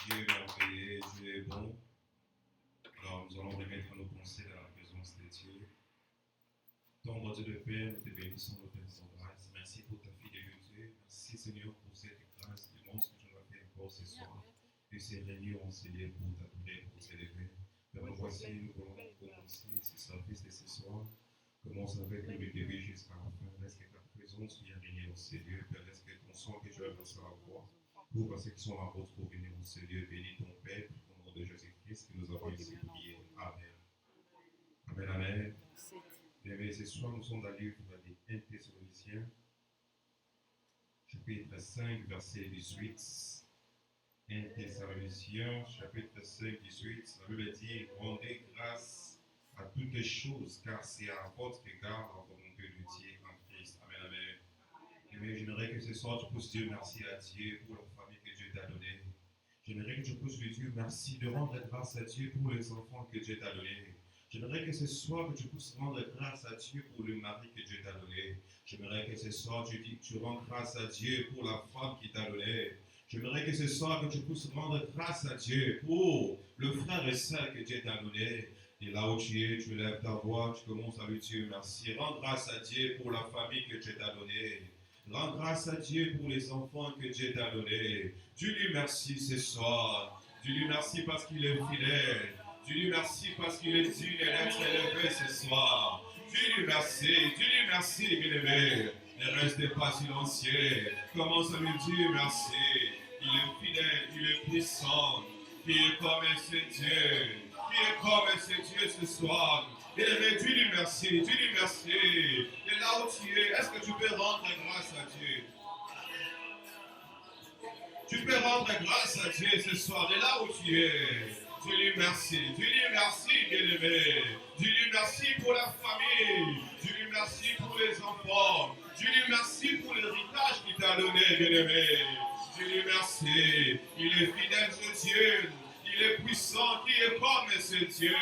Dieu est merveilleux, Dieu est bon. Alors nous allons remettre nos pensées dans la présence de Dieu. Tendre Dieu de Père, nous te bénissons, nous te rendons grâce. Merci pour ta fidélité. Merci Seigneur pour cette grâce immense que tu nous as fait encore ce soir. Et ces réunions, Seigneur, pour t'adorer, pour t'élever. Père, nous voici, nous voulons commencer ce service de ce soir. Commence avec le début jusqu'à la fin. Laisse que ta présence vienne régner dans ces lieux. Père, laisse que ton sang que tu as versé à la voix. Pour ceux qui sont la vôtre pour venir dans ces lieux, bénis ton Père, au nom de Jésus-Christ, que nous avons ici prié. Amen. Amen, amen. Bien, ce soir, nous sommes dans le livre des 1 Thessaloniciens, chapitre 5, verset 18. 1 Thessaloniciens, chapitre 5, 18. La Bible dit: rendez grâce à toutes les choses, car c'est à votre égard la volonté de Dieu en Christ. Amen, amen. Et j'aimerais que ce soir tu puisses dire merci à Dieu pour la famille que Dieu t'a donnée. J'aimerais que tu puisses lui dire merci, de rendre grâce à Dieu pour les enfants que Dieu t'a donnés. J'aimerais que ce soir que tu puisses rendre grâce à Dieu pour le mari que Dieu t'a donné. J'aimerais que ce soir tu rends grâce à Dieu pour la femme qui t'a donné. J'aimerais que ce soir que tu puisses rendre grâce à Dieu pour le frère et sœur que Dieu t'a donné. Et là où tu es, tu lèves ta voix, tu commences à lui dire merci. Rends grâce à Dieu pour la famille que Dieu t'a donnée. Rends grâce à Dieu pour les enfants que Dieu t'a donnés. Dis-lui merci ce soir. Dis-lui merci parce qu'il est fidèle. Dis-lui merci parce qu'il est digne d'être élevé ce soir. Dis-lui merci, bien-aimé. Ne restez pas silencieux. Commence à lui dire merci. Il est fidèle, il est puissant. Qui est comme ce Dieu. Qui est comme ce Dieu ce soir. Bien-aimé, dis-lui merci, dis-lui merci. Et là où tu es, est-ce que tu peux rendre grâce à Dieu? Tu peux rendre grâce à Dieu ce soir, de là où tu es. Dis-lui merci, bien-aimé. Dis-lui merci pour la famille. Dis-lui merci pour les enfants. Dis-lui merci pour l'héritage qu'il t'a donné, bien-aimé. Dis-lui merci. Il est fidèle, ce Dieu. Il est puissant, qui est comme ce Dieu.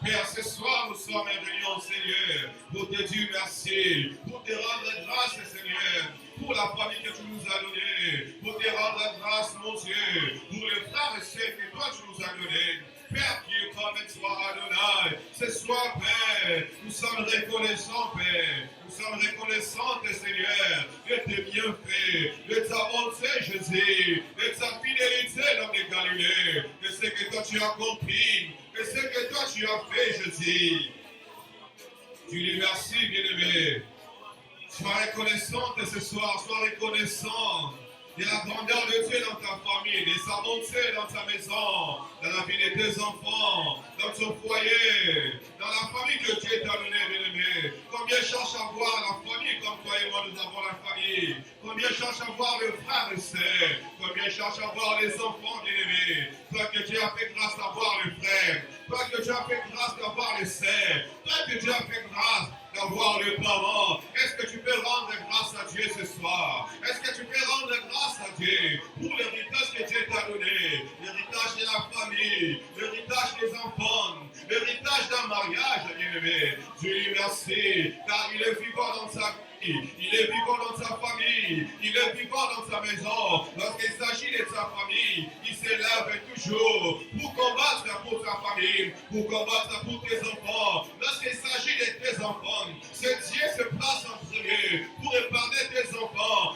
Père, ce soir, nous sommes réunis, Seigneur, pour te dire merci, pour te rendre grâce, Seigneur, pour la famille que tu nous as donnée, pour te rendre grâce, mon Dieu, pour les frères et sœurs que toi tu nous as donnés. Père, qui est comme toi, Adonai, ce soir, Père, nous sommes reconnaissants, Père. Nous sommes reconnaissants, Seigneur, de tes bienfaits, de ta bonté, Jésus, de ta fidélité, l'homme de Galilée, de ce que toi tu as compris, de ce que toi tu as fait, Jésus. Tu dis merci, bien-aimé. Sois reconnaissante ce soir, sois reconnaissant de la grandeur de Dieu dans ta famille, de sa bonté dans ta maison, dans la vie de tes enfants, dans ton foyer, dans la famille que Dieu t'a donnée, bien-aimé. Combien cherche à voir la famille comme toi et moi nous avons la famille? Combien cherche à voir le frère et sœur? Combien cherche à voir les enfants, bien-aimés? Toi que Dieu a fait grâce d'avoir le frère, toi que Dieu a fait grâce d'avoir les sœurs, toi que Dieu a fait grâce d'avoir les parents. Est-ce que tu peux rendre grâce à Dieu ce soir? Est-ce que tu peux rendre grâce à Dieu pour l'héritage que Dieu t'a donné? L'héritage de la famille, l'héritage des enfants, l'héritage d'un mariage, bien-aimé. Dieu lui merci, car il est vivant dans sa vie. Il est vivant dans sa famille, il est vivant dans sa maison. Lorsqu'il s'agit de sa famille, il s'élève toujours pour combattre pour sa famille, pour combattre pour tes enfants. Lorsqu'il s'agit de tes enfants, ce Dieu se place en premier pour épargner tes enfants,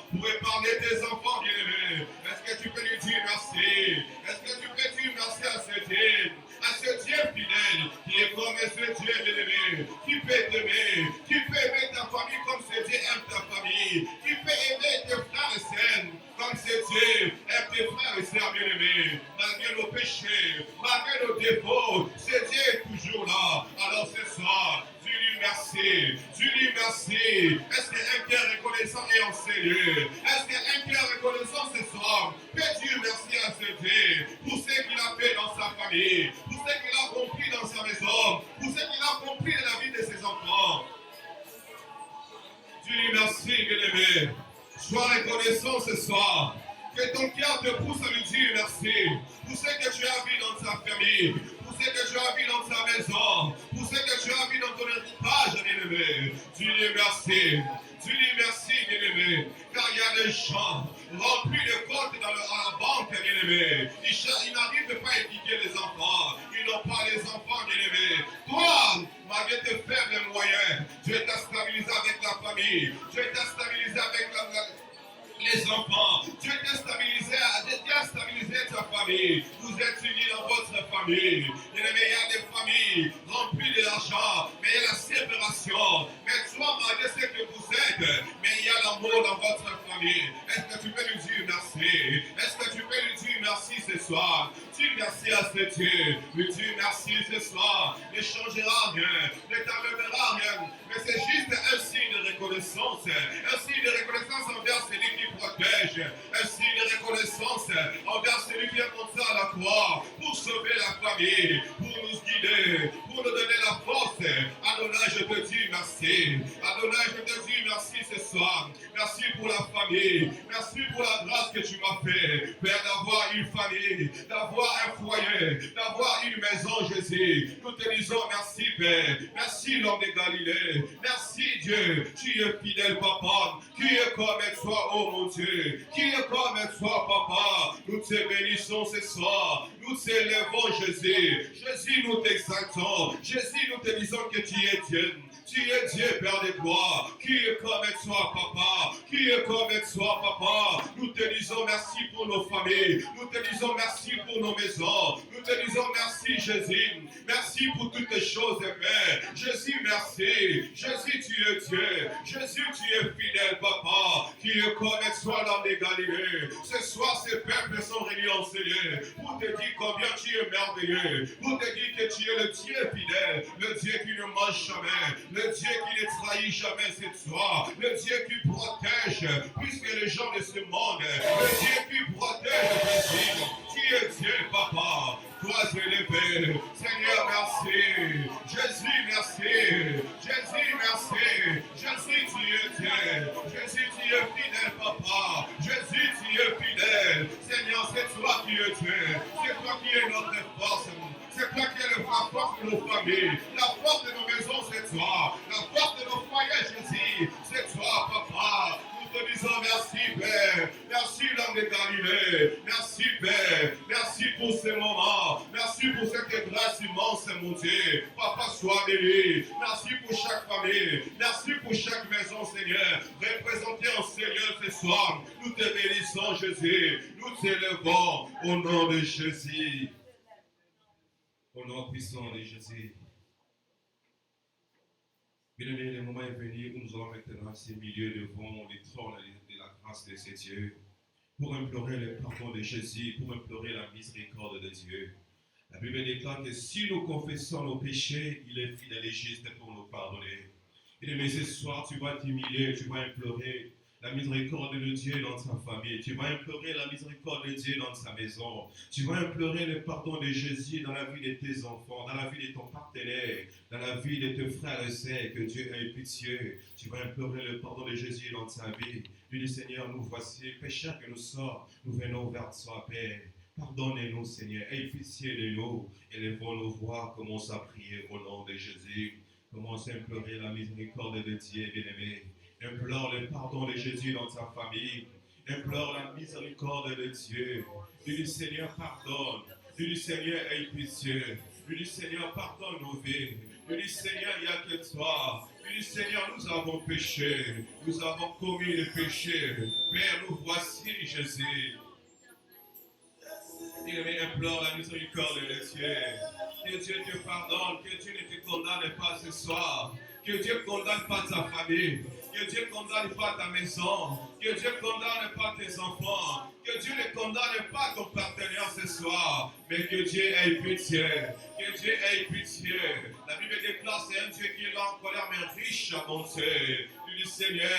bien-aimés. Est-ce que tu peux lui dire merci? Est-ce que tu peux dire merci à ce Dieu fidèle, qui est comme ce Dieu bien-aimé, qui peut t'aimer, qui peut aimer ta famille comme ce Dieu aime ta famille, qui peut aimer tes frères et sœurs comme ce Dieu aime tes frères et sœurs bien-aimés, malgré nos péchés, malgré nos défauts, ce Dieu est toujours là. Alors ce soir, dis-lui merci. Est-ce qu'un cœur reconnaissant est en ces lieux? Est-ce qu'un cœur reconnaissant ce soir peut dire merci à ce Dieu pour ce qu'il a fait dans sa famille, pour ce qu'il a accompli dans sa maison, pour ce qu'il a accompli dans la vie de ses enfants? Dis-lui merci, bien-aimé. Sois reconnaissant ce soir. Que ton cœur te pousse à lui dire merci pour ce que tu as vu dans ta famille, pour ce que tu as vu dans ta maison, pour ce que tu as vu dans ton héritage, bien-aimé. Dis-lui merci, bien-aimé. Car il y a des gens remplis de comptes dans la banque, bien-aimé. Ils peux pas éduquer les enfants. Ils n'ont pas les enfants, bien-aimés. Toi, malgré tes faibles moyens, Dieu t'a stabilisé avec la famille. Dieu t'a stabilisé avec les enfants. Dieu t'a stabilisé ta famille. Vous êtes unis dans votre famille. Bien-aimé, il y a des familles remplies de l'argent, mais il y a la séparation. Mais toi, malgré ce que vous êtes, mais il y a l'amour dans votre famille. Est-ce que tu peux lui dire merci? Est-ce que tu peux lui dire merci ce soir? Dis merci à ce Dieu. Lui dis merci ce soir. Ne changera rien, ne t'enlèvera rien. Mais c'est juste un signe de reconnaissance. Un signe de reconnaissance envers celui qui protège. Un signe de reconnaissance envers celui qui est monté à la croix pour sauver la famille, pour nous guider, pour nous donner la force. Adonai, je te dis merci. Adonai, je te dis merci ce soir. Merci pour la famille. Merci pour la grâce que tu m'as fait, Père, d'avoir une famille, d'avoir un foyer, d'avoir une maison, Jésus. Nous te disons merci, Père. Merci, l'homme de Galilée. Merci, Dieu. Tu es fidèle, Papa. Qui est comme toi, oh mon Dieu? Qui est comme toi, Papa? Nous te bénissons ce soir. Nous t'élèvons, Jésus. Jésus, nous t'exaltons. Jésus, nous te disons que tu es Dieu. Tu es Dieu, Père de gloire. Qui est comme toi, Papa? Qui est comme toi, Papa? Nous te disons merci pour nos familles. Nous te disons merci pour nos maisons. Nous te disons merci, Jésus. Merci pour toutes les choses, Père. Jésus, merci. Jésus, tu es Dieu. Jésus, tu es fidèle, Papa. Qui est comme toi, l'homme de Galilée. Ce soir, ces peuples sont réunis en Seigneur pour te dire combien tu es merveilleux. Pour te dire que tu es le Dieu fidèle. Le Dieu qui ne mange jamais. Le Dieu qui ne trahit jamais, c'est toi. Le Dieu qui protège, puisque les gens de ce monde, le Dieu qui protège, Jésus. Tu es Dieu, Papa. Toi élevé. Seigneur, merci. Jésus, merci. Jésus, merci. Jésus, tu es Dieu. Jésus, tu es fidèle, Papa. Jésus, tu es fidèle. Seigneur, c'est toi qui es Dieu. C'est toi qui es notre force. C'est toi qui es la force de nos familles. La force de nos maisons, c'est toi. La force de nos foyers, Jésus, c'est toi, Papa. Nous te disons merci, Père. Merci, l'homme de Galilée. Merci, Père. Merci pour ces moments. Merci pour cette grâce immense, mon Dieu. Papa, sois béni. Merci pour chaque famille. Merci pour chaque maison, Seigneur. Représentée en Seigneur ce soir. Nous te bénissons, Jésus. Nous t'élevons au nom de Jésus. Au nom puissant de Jésus. Bien-aimés, le moment est venu où nous allons maintenant ces milieux devant les trônes de la grâce de ces dieux pour implorer le pardon de Jésus, pour implorer la miséricorde de Dieu. La Bible déclare que si nous confessons nos péchés, il est fidèle et juste pour nous pardonner. Bien-aimés, ce soir, tu vas t'humilier, tu vas implorer la miséricorde de Dieu dans ta famille. Tu vas implorer la miséricorde de Dieu dans ta maison. Tu vas implorer le pardon de Jésus dans la vie de tes enfants, dans la vie de ton partenaire, dans la vie de tes frères et sœurs, que Dieu ait pitié. Tu vas implorer le pardon de Jésus dans ta vie. Tu dis, Seigneur, nous voici, pécheurs que nous sommes, nous venons vers toi, Père. Pardonnez-nous, Seigneur, aie pitié de nous. Élevons nos voix, commence à prier au nom de Jésus. Commence à implorer la miséricorde de Dieu, bien-aimé. Implore le pardon de Jésus dans ta famille. Implore la miséricorde de Dieu. Dis, Seigneur, pardonne. Dis, Seigneur, aie pitié. Dis, Seigneur, pardonne nos vies. Dis, Seigneur, il n'y a que toi. Dis, Seigneur, nous avons péché. Nous avons commis le péché. Père, nous voici, Jésus. Il implore la miséricorde de Dieu. Que Dieu te pardonne, que Dieu ne te condamne pas ce soir. Que Dieu ne condamne pas ta famille. Que Dieu ne condamne pas ta maison. Que Dieu ne condamne pas tes enfants. Que Dieu ne condamne pas ton partenaire ce soir. Mais que Dieu ait pitié. Que Dieu ait pitié. La Bible déclare, c'est un Dieu qui est là en colère, mais riche à bonté. Du Seigneur,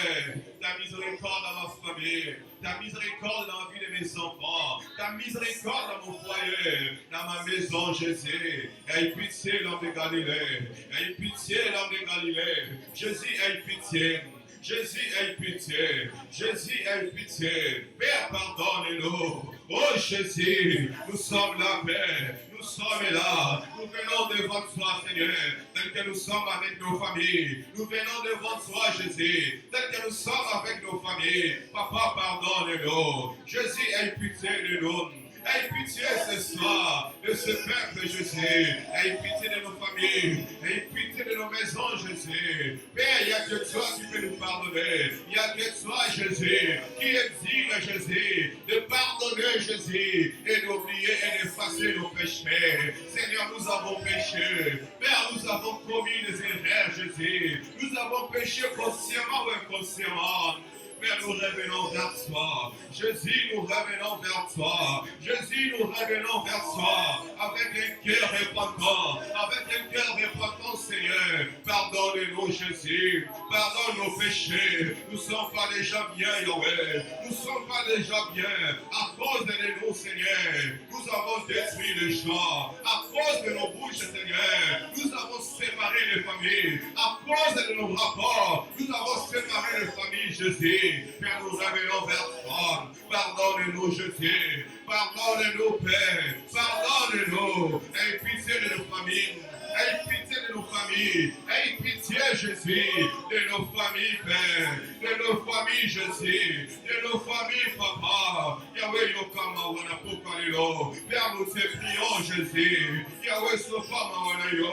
ta miséricorde dans ma famille, ta miséricorde dans la vie de mes enfants, ta miséricorde dans mon foyer, dans ma maison, Jésus. Aie pitié, l'homme de Galilée. Aie pitié, l'homme de Galilée. Jésus, aie pitié. Jésus, aie pitié. Jésus, aie pitié. Père, pardonne-nous. Oh Jésus, nous sommes là, Père. Nous sommes là. Nous venons devant toi, Seigneur, tel que nous sommes avec nos familles. Nous venons devant toi, Jésus, tel que nous sommes avec nos familles. Papa, pardonne-nous. Jésus, aie pitié de nous. Aie pitié ce soir. de ce peuple, Jésus. Aie pitié de nos familles. Aie pitié de nos maisons, Jésus. Père, il n'y a que toi qui peux nous pardonner. Il n'y a que toi, Jésus, qui exige, Jésus, de pardonner, Jésus, et d'oublier et d'effacer nos péchés. Seigneur, nous avons péché. Père, nous avons commis des erreurs, Jésus. Nous avons péché consciemment ou inconsciemment. Père, nous revenons vers toi. Jésus, nous revenons vers toi. Jésus, nous revenons vers toi. Avec un cœur repentant. Avec un cœur repentant, Seigneur. Pardonne-nous, Jésus. Pardonne nos péchés. Nous ne sommes pas déjà bien, Yahweh. Nous ne sommes pas déjà bien. À cause de nous, Seigneur. Nous avons détruit les gens. À cause de nos bouches, Seigneur. Nous avons séparé les familles. À cause de nos rapports. Nous avons séparé les familles, Jésus. Père, nous revenons vers toi. Pardonne-nous, Jésus. Pardonne-nous, Père. Pardonne-nous. Aie pitié de nos familles. Aie pitié de nos familles. Aie pitié, Jésus, de nos familles, Père. De nos familles, Jésus. De nos familles, Papa. Yahweh, Yokama, Wana, Pokalilo. Père, nous te prions, Jésus. Yahweh, Sofama, Wana, Yo.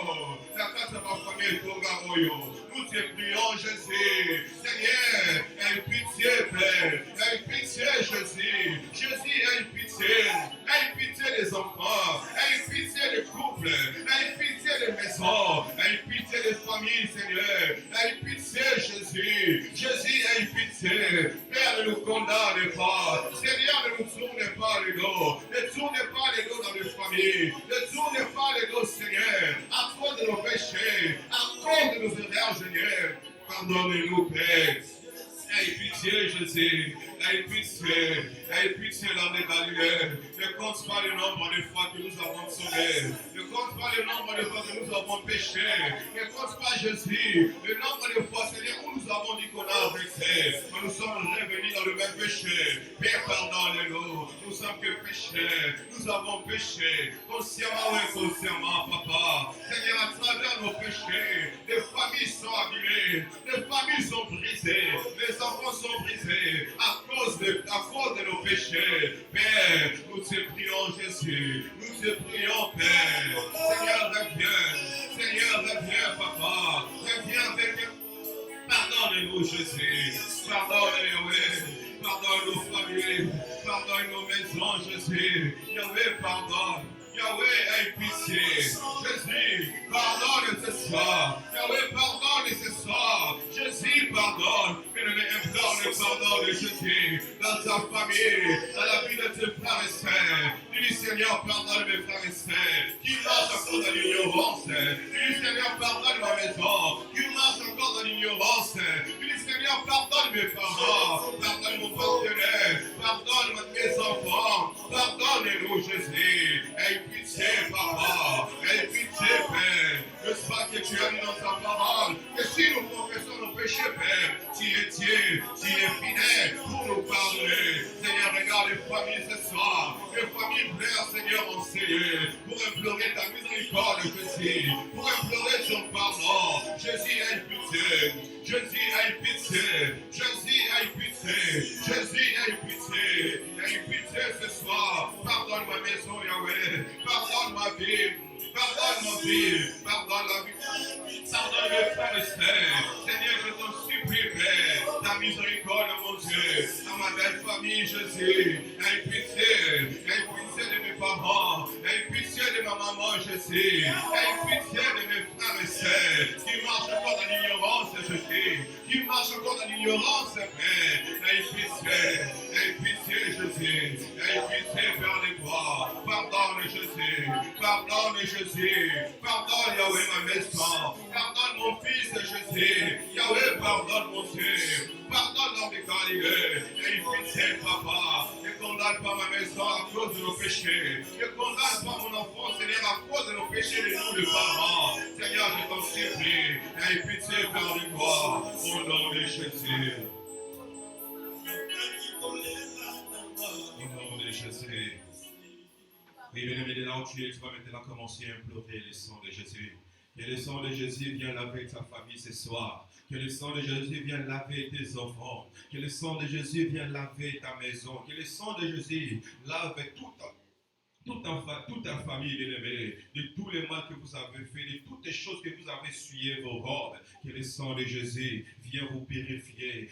La casa de ma famille, Toga, Oyo. Nous te prions, Jésus. Seigneur, aie pitié, Père. Aie pitié, Jésus. Jésus, aie pitié. Aie pitié des enfants. Aie pitié des couples. Aie pitié des maisons. Aie pitié des familles, Seigneur. Aie pitié, Jésus. Jésus, aie pitié. Père, ne nous condamne pas. Seigneur, ne nous tourne pas le dos. Ne tourne pas le dos dans les familles. Ne tourne pas le dos, Seigneur, à cause de nos péchés, à cause de nos erreurs, Seigneur. Pardonne-nous, Père. Aie pitié, Jésus. Aie pitié. Aie pitié, l'homme de Galilée. Ne compte pas le nombre de fois que nous avons sauvé. Ne compte pas le nombre de fois que nous avons péché. Ne compte pas, Jésus, le nombre de fois, Seigneur, où nous avons dit qu'on a arrêté. Mais nous sommes revenus dans le même péché. Père, pardonne-nous. Nous sommes que pécheurs. Nous avons péché. Consciemment ou inconsciemment, Papa. Seigneur, à travers nos péchés, les familles sont abîmées. Les familles sont brisées. Les enfants sont brisés à cause de nos péchés. Père, nous te prions, Jésus. Nous te prions, Père. Seigneur, reviens. Seigneur, reviens, Papa. Reviens avec... Pardonne-nous, Jésus. Pardonne-nous. Pardonne nos familles. Pardonne nos maisons, Jésus. Yahweh, pardonne. Yahweh, aie pitié. Jésus, pardonne ce soir. Yahweh, pardonne ce soir. Jésus, pardonne. Bien-aimé, implore le pardon de Jésus dans ta famille, dans la vie de tes frères et sœurs. Dis, Seigneur, pardonne mes frères et sœurs qui marchent encore dans l'ignorance. Dis, Seigneur, pardonne ma maison qui marche encore dans l'ignorance. Dis, Seigneur, pardonne mes parents. Pardonne mon partenaire. Pardonne mes enfants. Pardonne-nous, Jésus. Aie pitié, Papa. Aie pitié, Père. N'est-ce pas que tu as dit dans ta parole que si nous confessons nos péchés, Père, tu es Dieu, tu es fidèle pour nous pardonner. Seigneur, regarde les familles ce soir. Les familles pleurent, Seigneur, mon Seigneur, pour implorer ta miséricorde, Jésus, pour implorer ton pardon. Jésus, aie pitié. Jésus, aie pitié. Jésus, aie pitié. Jésus, aie pitié. Aie pitié ce soir. Pardonne ma maison, Yahweh. Pardonne ma vie. Pardonne ma vie. Pardonne la vie. Pardonne mes frères et sœurs. Seigneur, je t'en supplie, Père. Ta miséricorde, mon Dieu. Dans ma belle famille, Jésus. Aie pitié. Aie pitié de mes parents. Aie pitié de ma maman, Jésus. Aie pitié de mes frères et sœurs qui marchent encore dans l'ignorance, Jésus. Qui marchent encore dans l'ignorance, Père. Aie pitié. Aie pitié, Jésus. Aie pitié, Père de toi. Pardonne, Jésus. Pardonne, Jésus. Pardonne, Yahweh, ma maison. Pardonne mon fils, Jésus. Yahweh, pardonne mon Dieu. Pardonne l'homme de Galilée. Aie pitié, Papa. Ne condamne pas ma maison à cause de nos péchés. Ne condamne pas mon enfant, Seigneur, à cause de nos péchés de nous, les parents. Seigneur, je t'en supplie. Aie pitié, Père de toi. Au nom de Jésus. Au nom de Jésus. Oui, bien-aimé, de là où tu es, tu vas maintenant commencer à implorer le sang de Jésus. Que le sang de Jésus vienne laver ta famille ce soir. Que le sang de Jésus vienne laver tes enfants. Que le sang de Jésus vienne laver ta maison. Que le sang de Jésus lave toute ta famille, bien-aimée, de tous les mal que vous avez fait, de toutes les choses que vous avez essuyées vos robes, que le sang de Jésus viens vous purifier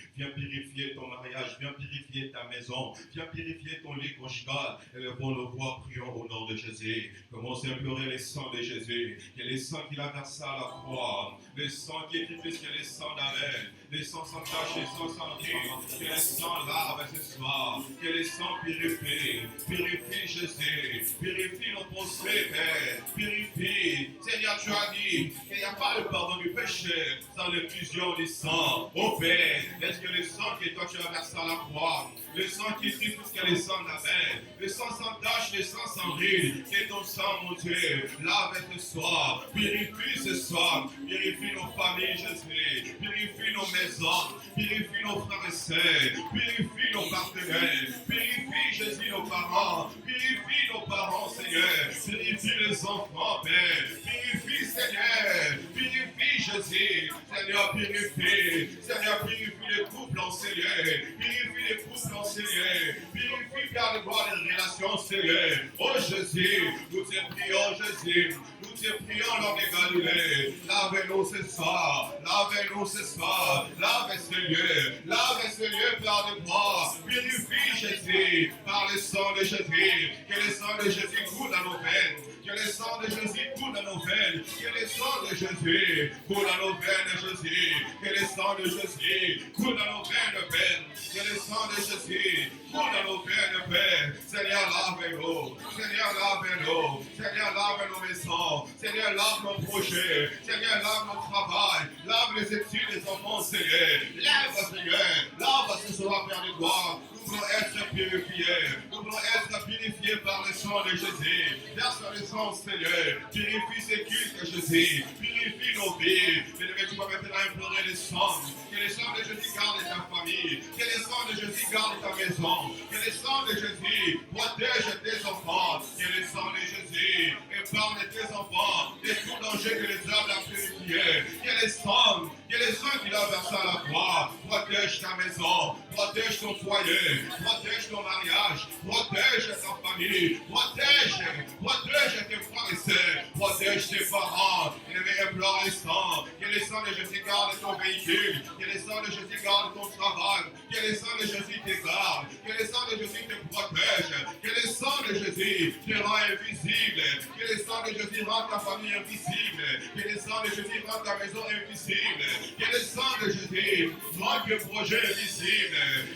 ton mariage, viens purifier ta maison, viens purifier ton lit conjugal. Élevons nos voix, prions au nom de Jésus. Commencez à pleurer le sang de Jésus, que le sang qu'il a versé à la croix, le sang qui est plus que le sang d'Abel, le sang sans tache et sans cendrure, que le sang lave ce soir, que le sang purifie Jésus. Purifie nos pensées, Père. Purifie. Seigneur, tu as dit qu'il n'y a pas de pardon du péché sans l'effusion du sang. Oh Père, est-ce que le sang que toi tu as versé à la croix, le sang qui est plus que le sang d'Abel, le sang sans tache, le sang sans ride, que ton sang, mon Dieu, lave ce soir. Purifie ce soir. Purifie nos familles, Jésus. Purifie nos maisons. Purifie nos frères et sœurs. Purifie nos partenaires. Purifie, Jésus, nos parents. Purifie nos parents, Seigneur. Purifie les enfants, Père. Purifie, Seigneur. Purifie, Jésus. Seigneur, purifie. Seigneur, purifie les couples en Seigneur. Purifie les couples en Seigneur. Purifie, garde-moi les relations, Seigneur. Oh Jésus, nous te prions, Jésus. Nous te prions, l'homme de Galilée. Lave-nous ce soir. Lave-nous ce soir. Lave ce lieu. Lave ce lieu par le bois. Purifie, Jésus, par le sang de Jésus. Que le sang de Jésus coule dans nos veines. Que le sang de Jésus coule dans nos veines. Que le sang de Jésus coule dans nos veines, Jésus. Que le sang de Jésus coule dans nos veines, Père. Que le sang de Jésus coule dans nos veines, Père. Seigneur, lave-nous. Seigneur, lave-nous. Seigneur, lave nos maisons. Seigneur, lave nos projets. Seigneur, lave notre travail. Lave les études des enfants, Seigneur. Lève, Seigneur. Lave ce soir, Père de gloire. Nous voulons être purifiés. Nous voulons être purifiés par le sang de Jésus. Verse le sang, Seigneur. Purifie ces cultes, Jésus. Purifie nos vies. Mais tu vas maintenant implorer le sang. Que le sang de Jésus garde ta famille. Que le sang de Jésus garde ta maison. Que le sang de Jésus protège tes enfants. Que le sang de Jésus épargne tes enfants de tout danger que les hommes l'ont purifié. Que le sang qu'il a versé à la croix protège ta maison. Protège ton foyer. Protège ton mariage. Protège ta famille. Protège tes frères et sœurs. Protège tes parents. Il implore le sang. Que le sang de Jésus garde ton véhicule. Que le sang de Jésus garde ton travail. Que le sang de Jésus te garde. Que le sang de Jésus te protège. Que le sang de Jésus te rend invisible. Que le sang de Jésus rend ta famille invisible. Que le sang de Jésus rend ta maison invisible. Que le sang de Jésus rend tes projets invisibles.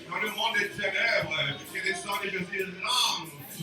Dans le monde des ténèbres, que le sang de Jésus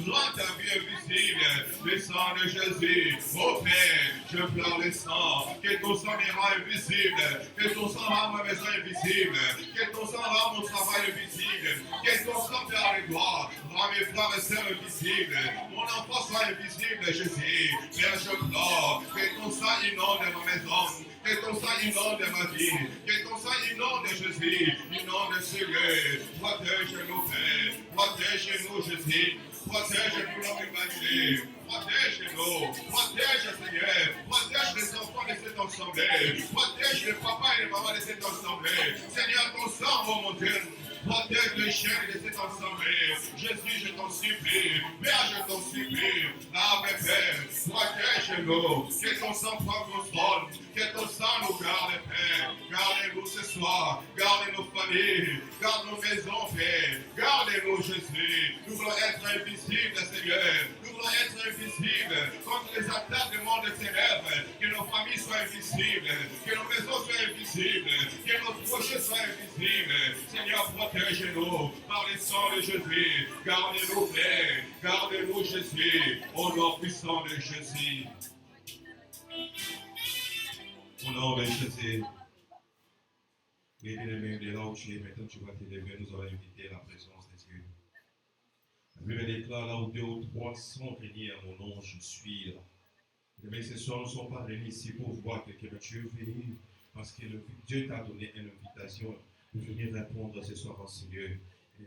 rend ta vie invisible. Le sang de Jésus, oh Père, je pleure le sang. Que ton sang me rend invisible. Que ton sang rend ma maison invisible. Que ton sang rend mon travail invisible. Que ton sang, Père de gloire, rend mes frères et sœurs invisibles. Mon enfant soit invisible, Jésus. Père, je pleure. Que ton sang inonde ma maison. Que ton sang inonde ma vie. Que ton sang inonde Jésus. Inonde ce lieu. Protège-nous, Père. Protège-nous, Jésus. Protège-nous, l'homme Galilée. Protège-nous. Protège, Seigneur. Protège les enfants de cette assemblée. Protège les papas et les mamans de cette assemblée. Seigneur, ton sang, oh mon Dieu. Protège les chiens de cette assemblée. Jésus, je t'en supplie. Père, je t'en supplie. Lave, Père. Protège-nous. Que ton sang prenne contrôle. Que ton sang nous garde, Père. Gardez-nous ce soir. Gardez nos familles. Garde nos maisons, Père. Gardez-nous, Jésus. Nous voulons être invisibles, Seigneur. Nous voulons être invisibles contre les attaques du monde des ténèbres. Que nos familles soient invisibles. Que nos maisons soient invisibles. Que nos projets soient invisibles. Seigneur, protège-nous par le sang de Jésus. Gardez-nous, Père. Gardez-nous, Jésus. Au nom puissant de Jésus. Au nom de Jésus. Bien-aimé, de là où tu es, maintenant tu vas t'élever, nous allons inviter la présence de Dieu. La Bible déclare là où 2 ou 3 sont réunis à mon nom, je suis là. Mais ce soir, nous ne sommes pas réunis ici pour voir quelqu'un, mais tu es venu parce que Dieu t'a donné une invitation de venir répondre ce soir en ce lieu.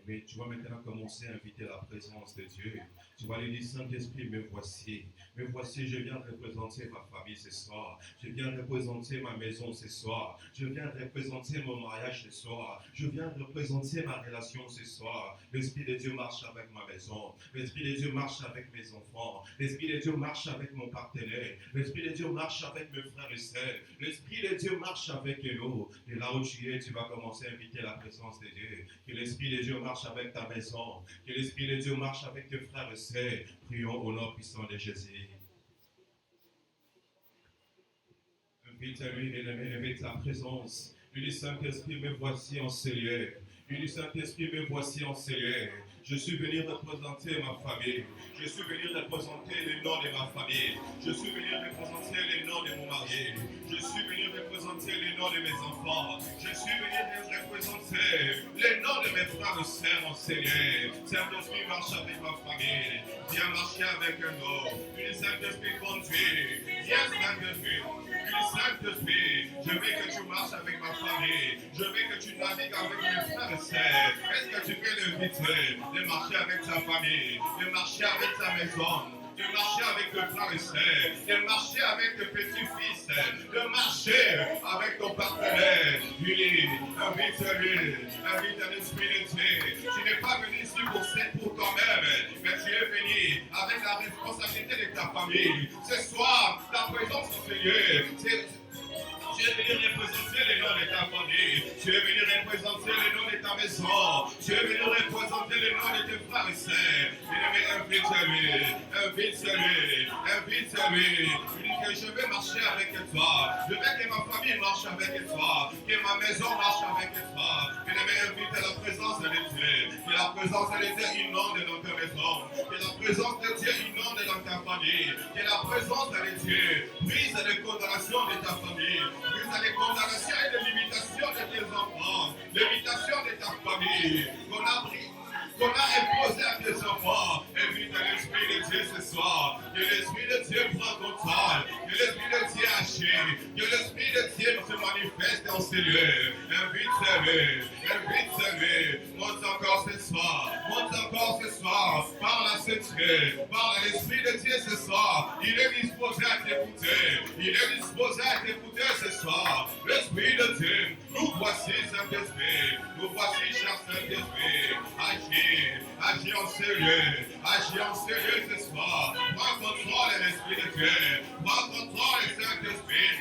Mais tu vas maintenant commencer à inviter la présence de Dieu. Tu vas lui dire, Saint-Esprit, me voici. Me voici, je viens représenter ma famille ce soir. Je viens représenter ma maison ce soir. Je viens représenter mon mariage ce soir. Je viens représenter ma relation ce soir. L'Esprit de Dieu marche avec ma maison. L'Esprit de Dieu marche avec mes enfants. L'Esprit de Dieu marche avec mon partenaire. L'Esprit de Dieu marche avec mes frères et sœurs. L'Esprit de Dieu marche avec nous. Et là où tu es, tu vas commencer à inviter la présence de Dieu. Que l'Esprit de Dieu marche avec ta maison. Que l'Esprit de Dieu marche avec tes frères et sœurs. Prions au nom puissant de Jésus. Invite-lui, invite la présence. Lui dis, Saint-Esprit, me voici en ces lieux. Lui dis, Saint-Esprit, me voici en ces lieux. Je suis venu représenter ma famille. Je suis venu représenter les noms de ma famille. Je suis venu représenter les noms de mon mari. Je suis venu représenter les noms de mes enfants. Je suis venu représenter les noms de mes frères et sœurs en Seigneur. Saint-Esprit, marche avec ma famille. Viens marcher avec nous. Lui, Saint-Esprit, conduis. Viens, Saint-Esprit. Lui, Saint-Esprit, je veux que tu marches avec ma famille. Je veux que tu navigues avec mes frères et sœurs. Est-ce que tu peux l'inviter de marcher avec ta famille, de marcher avec ta maison, de marcher avec tes frères et sœurs, de marcher avec tes petits-fils, de marcher avec ton partenaire. Lui, invite-lui, invite l'Esprit de Dieu. Tu n'es pas venu ici pour toi-même, mais tu es venu avec la responsabilité de ta famille. Ce soir, ta présence en ce lieu, tu es venu représenter les noms de ta famille. Tu es venu représenter les noms de ta maison. Tu es venu représenter les noms de tes frères et sœurs. Invite-lui, invite-lui, invite-lui. Il dit que je vais marcher avec toi. Je veux que ma famille marche avec toi. Que ma maison marche avec toi. Invite la présence de Dieu. Que la présence de Dieu inonde dans ta maison. Que la présence de Dieu inonde dans ta famille. Que la présence de Dieu brise les condamnations de ta famille. Brise les condamnations et les limitations de tes enfants. Limitation de ta famille. Qu'on a imposé à tes enfants. Invite l'Esprit de Dieu ce soir. Que l'Esprit de Dieu prend contrôle. Que l'Esprit de Dieu agit. Que l'Esprit de Dieu se manifeste dans ces lieux. Invite-le. Invite-le. Monte encore ce soir. Monte encore ce soir. Parle à ce Dieu. Parle à l'Esprit de Dieu ce soir. Il est disposé à t'écouter. Il est disposé à t'écouter ce soir. L'Esprit de Dieu. Nous voici, Saint-Esprit. Nous voici, cher Saint-Esprit. Agis en sérieux, agis en sérieux ce soir. Prends contrôle de l'Esprit de Dieu. Prends contrôle du Saint-Esprit.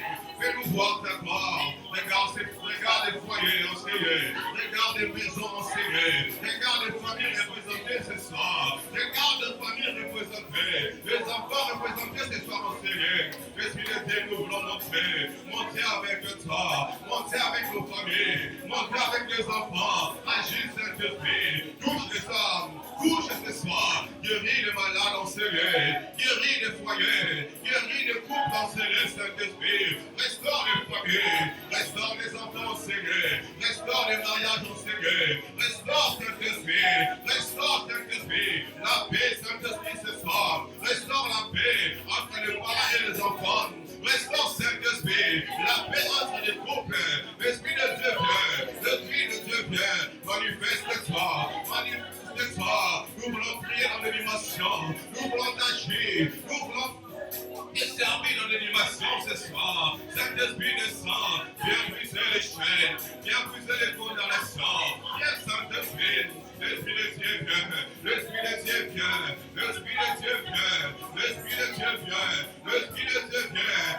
Fais-nous voir ta gloire. Regarde les foyers en sérieux. Regarde les maisons en sérieux. Regarde les familles représentées ce soir. Regarde les familles représentées. Les enfants représentés ce soir en sérieux. L'Esprit de Dieu, nous voulons monter avec toi. Monter avec nos familles. Monter avec les enfants. Agis, Saint-Esprit. Touche les âmes, touche ce soir, guéris les malades en sérieux, guéris les foyers, guéris les couples en sérieux, Saint-Esprit, restaure les familles, restaure les enfants en sérieux, restaure les mariages en sérieux, restaure Saint-Esprit, restaure Saint-Esprit, la paix Saint-Esprit ce soir, restaure la paix entre les parents et les enfants. Restaure Saint-Esprit, la paix entre les couples, l'Esprit de Dieu vient, l'Esprit de Dieu vient, manifeste-toi, manifeste-toi, nous voulons prier dans l'animation, nous voulons agir, nous voulons te servir dans l'animation ce soir. Saint-Esprit descend, viens briser les chaînes, viens briser les condamnations, viens Saint-Esprit. L'Esprit de Dieu vient, l'Esprit de Dieu vient, l'Esprit de Dieu vient, l'Esprit de Dieu vient, l'Esprit de Dieu vient.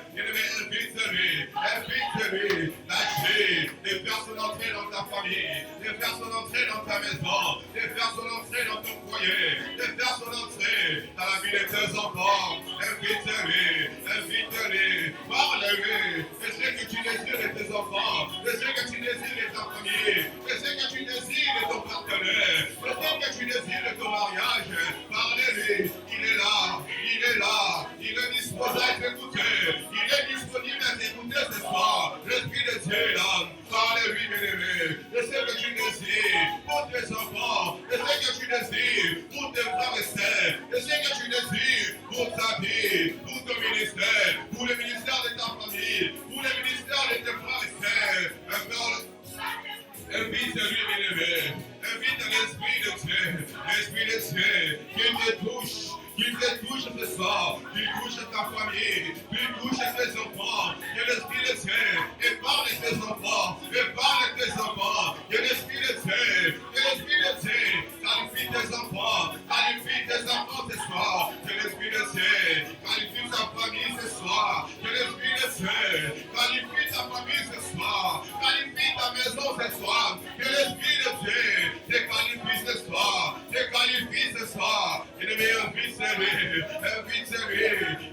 Invite-lui, invite-lui, lâchez, les personnes entrer dans ta famille, les personnes entrer dans ta maison, les personnes entrer dans ton foyer, les personnes entrer dans la vie de tes enfants. Invite-lui, invite-lui, parle-lui, de ce que tu désires de tes enfants, de ce que tu désires de ta famille, de ce que tu désires de ton partenaire. Peut-être que tu désires de ton mariage, parlez-lui, il est là, il est disposé à t'écouter, il est disponible à t'écouter ce soir. L'Esprit de Dieu est là, parlez-lui, bien-aimé, de ce que tu désires pour tes enfants, de ce que tu désires pour tes frères et sœurs, de ce que tu désires pour ta vie, pour ton ministère, pour le ministère de ta famille, pour touche ta famille, tu touches tes enfants, que l'Esprit de Dieu épargne tes enfants, épargne tes enfants, que l'Esprit de Dieu, que l'Esprit de Dieu qualifie tes enfants, qualifie tes enfants ce soir, que l'Esprit de Dieu qualifie ta famille ce soir, que l'Esprit de Dieu qualifie ta famille ce soir, qualifie ta maison ce soir, que l'Esprit de Dieu te qualifie ce soir, te qualifie ce soir, et de meilleurs invite-lui,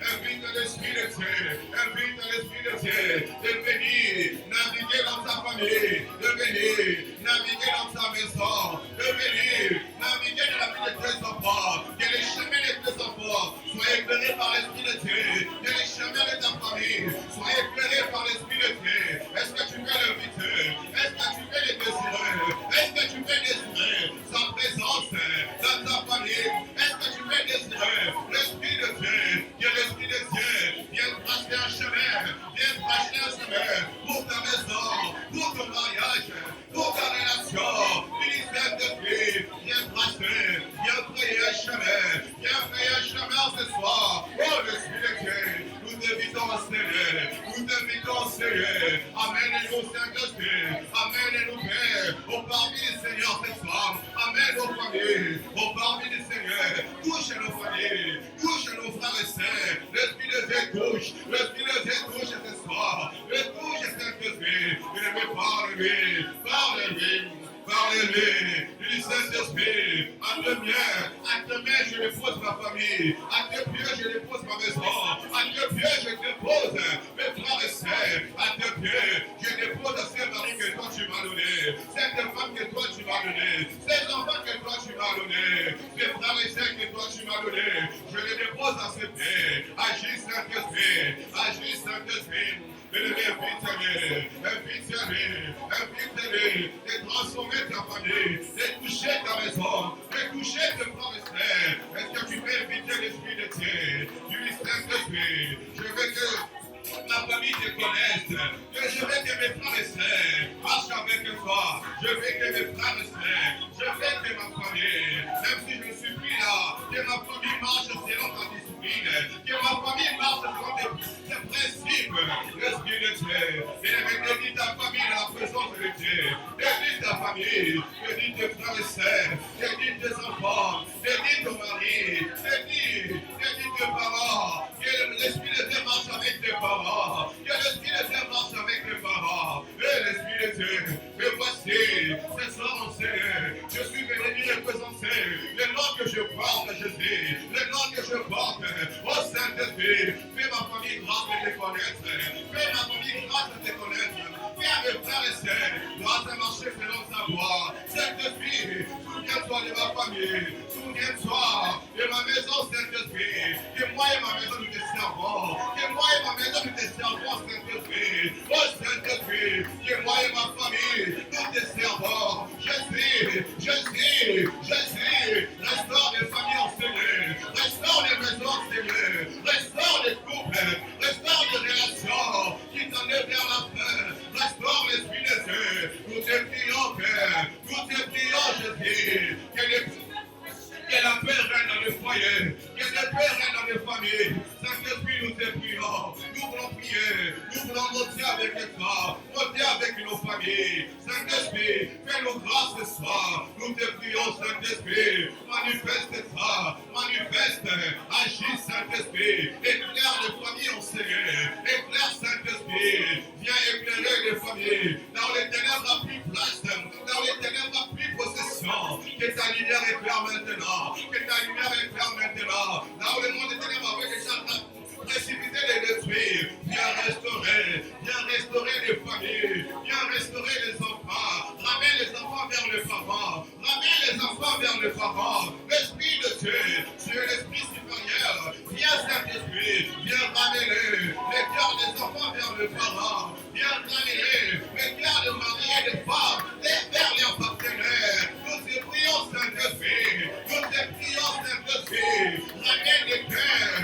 invite l'Esprit de Dieu, invite l'Esprit de Dieu de venir naviguer dans ta famille, de venir naviguer dans ta maison, de venir naviguer dans la vie de tes enfants, que les chemins de tes enfants soient éclairés par l'Esprit de Dieu, que les chemins de ta famille soient éclairés par l'Esprit de Dieu. Est-ce que tu veux l'inviter? Est-ce que tu veux le désirer? Est-ce que tu veux désirer sa présence dans ta famille? Est-ce que tu veux désirer l'Esprit de Dieu? Que l'Esprit de Dieu vienne tracer un chemin, vienne tracer un chemin pour ta maison, pour ton mariage, pour ta relation. Ministère de Dieu, viens tracer, viens créer un chemin, viens créer un chemin ce soir. Oh, l'Esprit de Dieu, nous t'invitons, Seigneur, nous t'invitons, Seigneur. Amène-nous, Saint-Esprit, amène-nous, Père, au parmi des Seigneurs ce soir. Amène nos familles, au parmi des Seigneurs. Touche nos familles, touche nos frères et sœurs. L'Esprit de Dieu touche, l'Esprit de Dieu touche ce soir. Le touche Saint-Esprit, il me parle-lui, parle-lui. Parlez-lui, du Saint-Esprit, à tes mains, je dépose ma famille, à tes pieds, je dépose ma maison, à tes pieds, je dépose mes frères et sœurs, à tes pieds, je dépose ces maris que toi tu m'as donné, cette femme que toi tu m'as donné, ces enfants que toi tu m'as donné, ces frères et sœurs que toi tu m'as donné, je les dépose à ses pieds. Agis Saint-Esprit, invite-les, de transformer ta famille, de toucher ta maison, de toucher tes frères et sœurs. Est-ce que tu peux inviter l'Esprit de Dieu, du Saint-Esprit? Je veux que ma famille te connaisse, que je veux que mes frères et sœurs marchent avec toi, je veux que mes frères et sœurs, je veux que ma famille, même si je ne suis plus là, que ma famille marche selon ta discipline, que ma famille marche selon tes principes. L'Esprit de Dieu, et bénis ta famille dans la présence de Dieu, bénis ta famille, bénis tes frères et sœurs, bénis tes enfants, bénis ton mari, bénis tes parents, que l'Esprit de Dieu marche avec tes parents, que l'Esprit de Dieu marche avec tes parents, et l'Esprit de Dieu, me voici, ce soir mon Seigneur, je suis venu représenter le nom que je porte, Jésus, le nom que je porte, au Saint-Esprit, fais ma famille grâce de te connaître, fais ma famille grâce de te connaître, fais à mes frères et sœurs, grâce à marcher selon sa voie, Saint-Esprit, souviens-toi de ma famille, souviens-toi de ma maison, Saint-Esprit, que moi et ma maison nous te servons, que moi et ma maison nous te servons, Saint-Esprit, oh Saint-Esprit, que moi et ma famille nous te servons, Jésus, restaure les familles en Seigneur, restaure les maisons en Seigneur, restaure les couples, restaure les relations qui t'enlèvent vers la fin, restaure l'Esprit de Dieu, nous te prions, Père, nous te prions, Jésus, que la paix règne dans les foyers, que la paix règne dans les familles. Saint-Esprit, nous te prions, nous voulons prier, nous voulons monter avec toi, monter avec nos familles. Saint-Esprit, fais-nous grâce ce soir, nous te prions, Saint-Esprit, manifeste-toi, manifeste, agis, Saint-Esprit, éclaire les familles en Seigneur, éclaire, Saint-Esprit, viens éclairer les familles, dans les ténèbres à plus place, dans les ténèbres à plus possession, que ta lumière éclaire maintenant, que ta lumière éclaire maintenant, là où le monde est ténèbres avec les gens précipiter les détruire, viens restaurer les familles, viens restaurer les enfants, ramène les enfants vers les parents, ramène les enfants vers les parents, l'Esprit de Dieu, tu es l'Esprit supérieur, viens Saint-Esprit, viens ramener les cœurs des enfants vers les parents, viens ramener les cœurs de mari et de femmes vers leurs partenaires, nous te prions Saint-Esprit, nous te prions Saint-Esprit, ramène les cœurs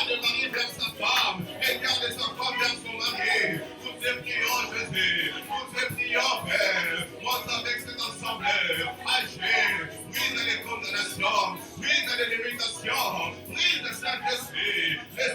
de mari vers sa femme, et garde sa femme vers son mari. Nous te prions, Jésus, nous te prions, Père, monte avec cette assemblée, agis, brise les condamnations, brise les limitations, brise le Saint-Esprit, les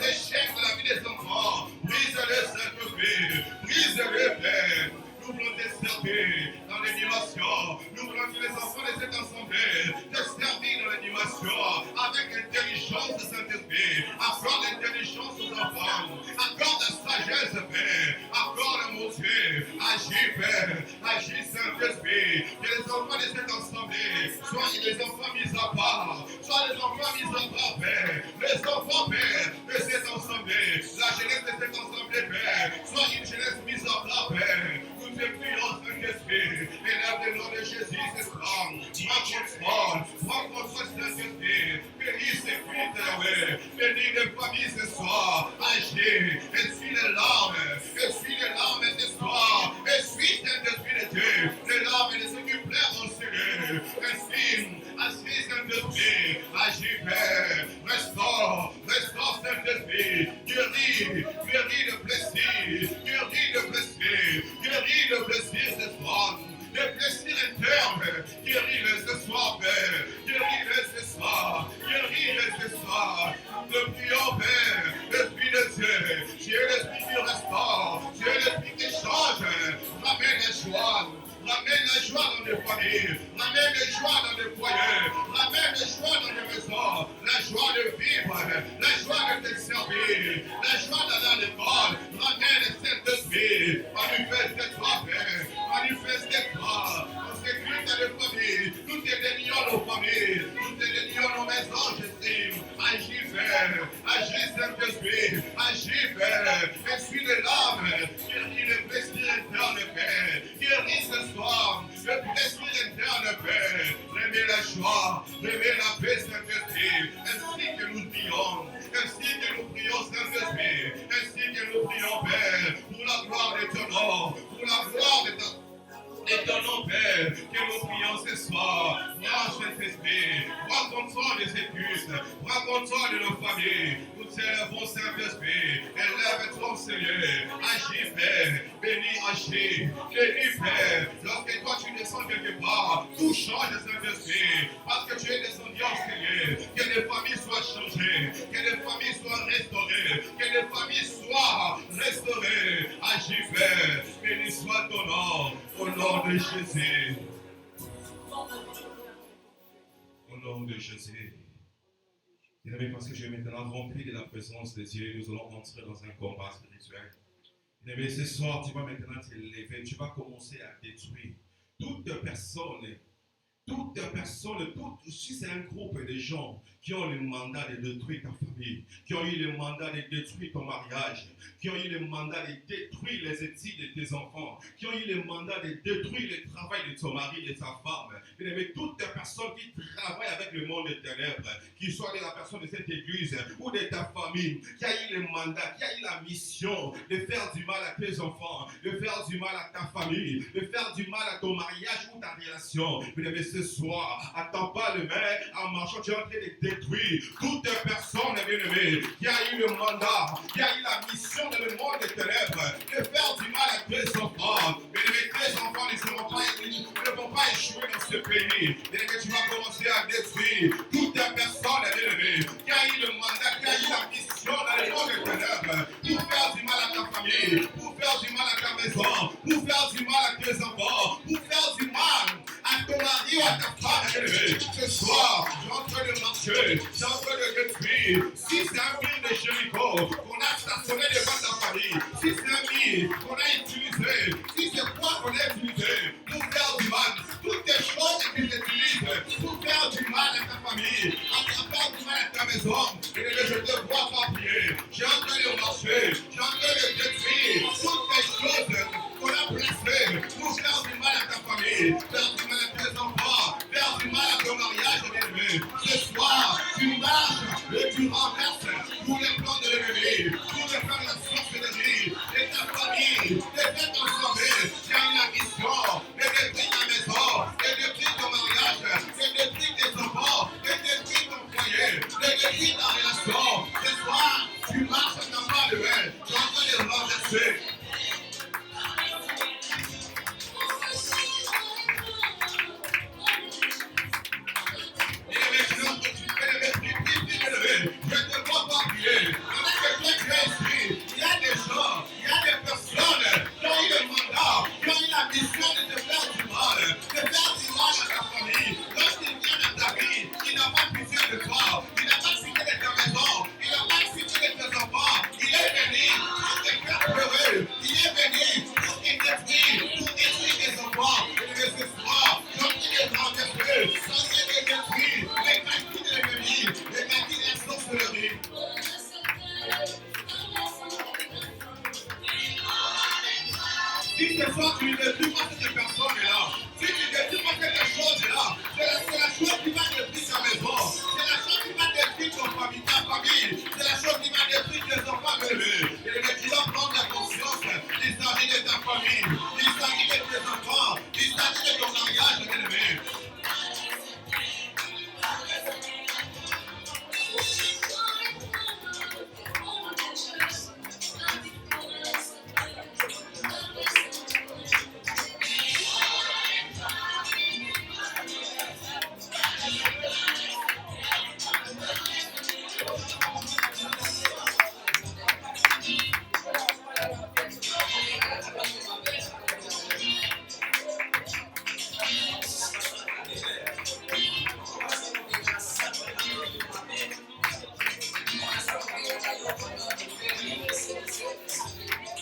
Agis, Saint-Esprit. Que les enfants de cette assemblée soient les enfants mis à part. Soient les enfants mis à part, Père. Les enfants, Père, de cette assemblée. La jeunesse de cette assemblée, Père. Soit une jeunesse mise à part, Père. Nous te prions, Saint-Esprit. Élève le nom de Jésus, c'est prends contrôle, Saint-Esprit. Bénis ces filles, Yahweh. Bénis les familles ce soir. Agis. Essuie les larmes. Essuie les larmes ce soir. Essuie, Saint-Esprit de Dieu. Les larmes de ceux qui pleurent en Seigneur. Essuie, Saint-Esprit. Agis, Père. Restaure, Saint-Esprit. Guéris le blessé. Guéris le blessé. Guéris le blessé ce soir. Les blessures internes, guéris-les ce soir, Père. Guéris-les ce soir. Guéris-les ce soir. Nous prions, Père, l'Esprit de Dieu. Tu es l'Esprit qui restaure. Tu es l'Esprit qui change. Ramène la joie. Ramène la joie dans les familles. Ramène la joie dans les foyers. Ramène la joie dans les maisons. La joie de vivre. La joie de te servir. La joie d'aller à l'école. Ramène cet esprit. Manifeste-toi, Père. Manifeste-toi. Nous t'écrivons dans les familles. Nous te dénions nos familles. Nous te dénions nos maisons, Jésus. Agis, Père. Agis, Saint-Esprit. Agis, Père. Essuie les larmes. Guéris les blessures internes, Père. Guéris ce soir. Le blessure interne, Père. Remets la joie. Remets la paix, Saint-Esprit. Ainsi que nous prions. Ainsi que nous prions, Saint-Esprit. Ainsi que nous prions, Père. Pour la gloire de ton nom. Pour la gloire de ton et ton nom, Père, que nous prions ce soir. Viens, Saint-Esprit, prends contrôle de ces cultes, prends contrôle de nos familles. Nous t'élèvons, Saint-Esprit, élève-toi, Seigneur. Agis, Père, bénis, agis, bénis, Père. Lorsque toi tu descends quelque part, tout change, Saint-Esprit, parce que tu es descendu, Seigneur. Que les familles soient changées, que les familles soient restaurées, que les familles soient restaurées. Agis, Père, bénis soit ton nom, au nom de Jésus. Au nom de Jésus. Bien-aimé, parce que je suis maintenant rempli de la présence de Dieu, nous allons entrer dans un combat spirituel. Bien-aimé, ce soir, tu vas maintenant te lever, tu vas commencer à détruire toute personne, si c'est un groupe de gens qui ont le mandat de détruire ta famille, qui ont eu le mandat de détruire ton mariage, qui ont eu le mandat de détruire les études de tes enfants, qui ont eu le mandat de détruire le travail de ton mari et de ta femme. Mais toutes les personnes qui travaillent avec le monde des ténèbres, qui soient de la personne de cette église ou de ta famille, qui a eu le mandat, qui a eu la mission de faire du mal à tes enfants, de faire du mal à ta famille, de faire du mal à ton mariage ou ta relation. Mais ce soir, attends pas le main en marchant, tu es en train de détruire toute personne, bien-aimée, qui a eu le mandat, qui a eu la mission dans le monde des ténèbres, de faire du mal à tes enfants. Bien-aimé, tes enfants ne vont pas échouer dans ce pays. Bien-aimé, tu vas commencer à détruire toute personne, bien-aimée, qui a eu le mandat, qui a eu la mission dans le monde des ténèbres, pour faire du mal à ta famille, pour faire du mal à ta maison, pour faire du mal à tes enfants, pour faire du mal à ton mari ou à ta femme, bien-aimé. Ce soir, je suis en train de marcher, je suis en train de détruire. Si c'est un mur de Jéricho qu'on a stationné devant ta famille, si c'est un mur qu'on a utilisé, si c'est quoi qu'on a utilisé pour faire du mal, toutes les choses qu'ils utilisent pour faire du mal à ta famille, à faire du mal à ta maison, et je te vois pas prier. Je suis en train de marcher, je suis en train de détruire toutes les choses qu'on a placées pour faire du mal à ta famille, faire du mal à tes enfants, faire du mal à ton mariage, bien-aimé. Ce soir, tu marches et tu renverses tous les plans de l'ennemi, tous les plans de la source de l'ennemi, et ta famille, et tes ensemble, tu as la mission de détruire ta maison, de détruire ton mariage, de détruire tes enfants, de détruire ton foyer, de détruire ta relation. Ce soir, tu marches dans pas de main, tu es en train de renverser. Je te vois pas prier. Si ce soir tu ne détruis pas cette personne-là, si tu ne détruis pas quelque chose-là, c'est la chose qui va détruire ta maison, c'est la chose qui va détruire ta famille, c'est la chose qui va détruire tes enfants bébés. Et tu dois prendre la conscience, il s'agit de ta famille, il s'agit de tes enfants, il s'agit de ton mariage, bien-aimé.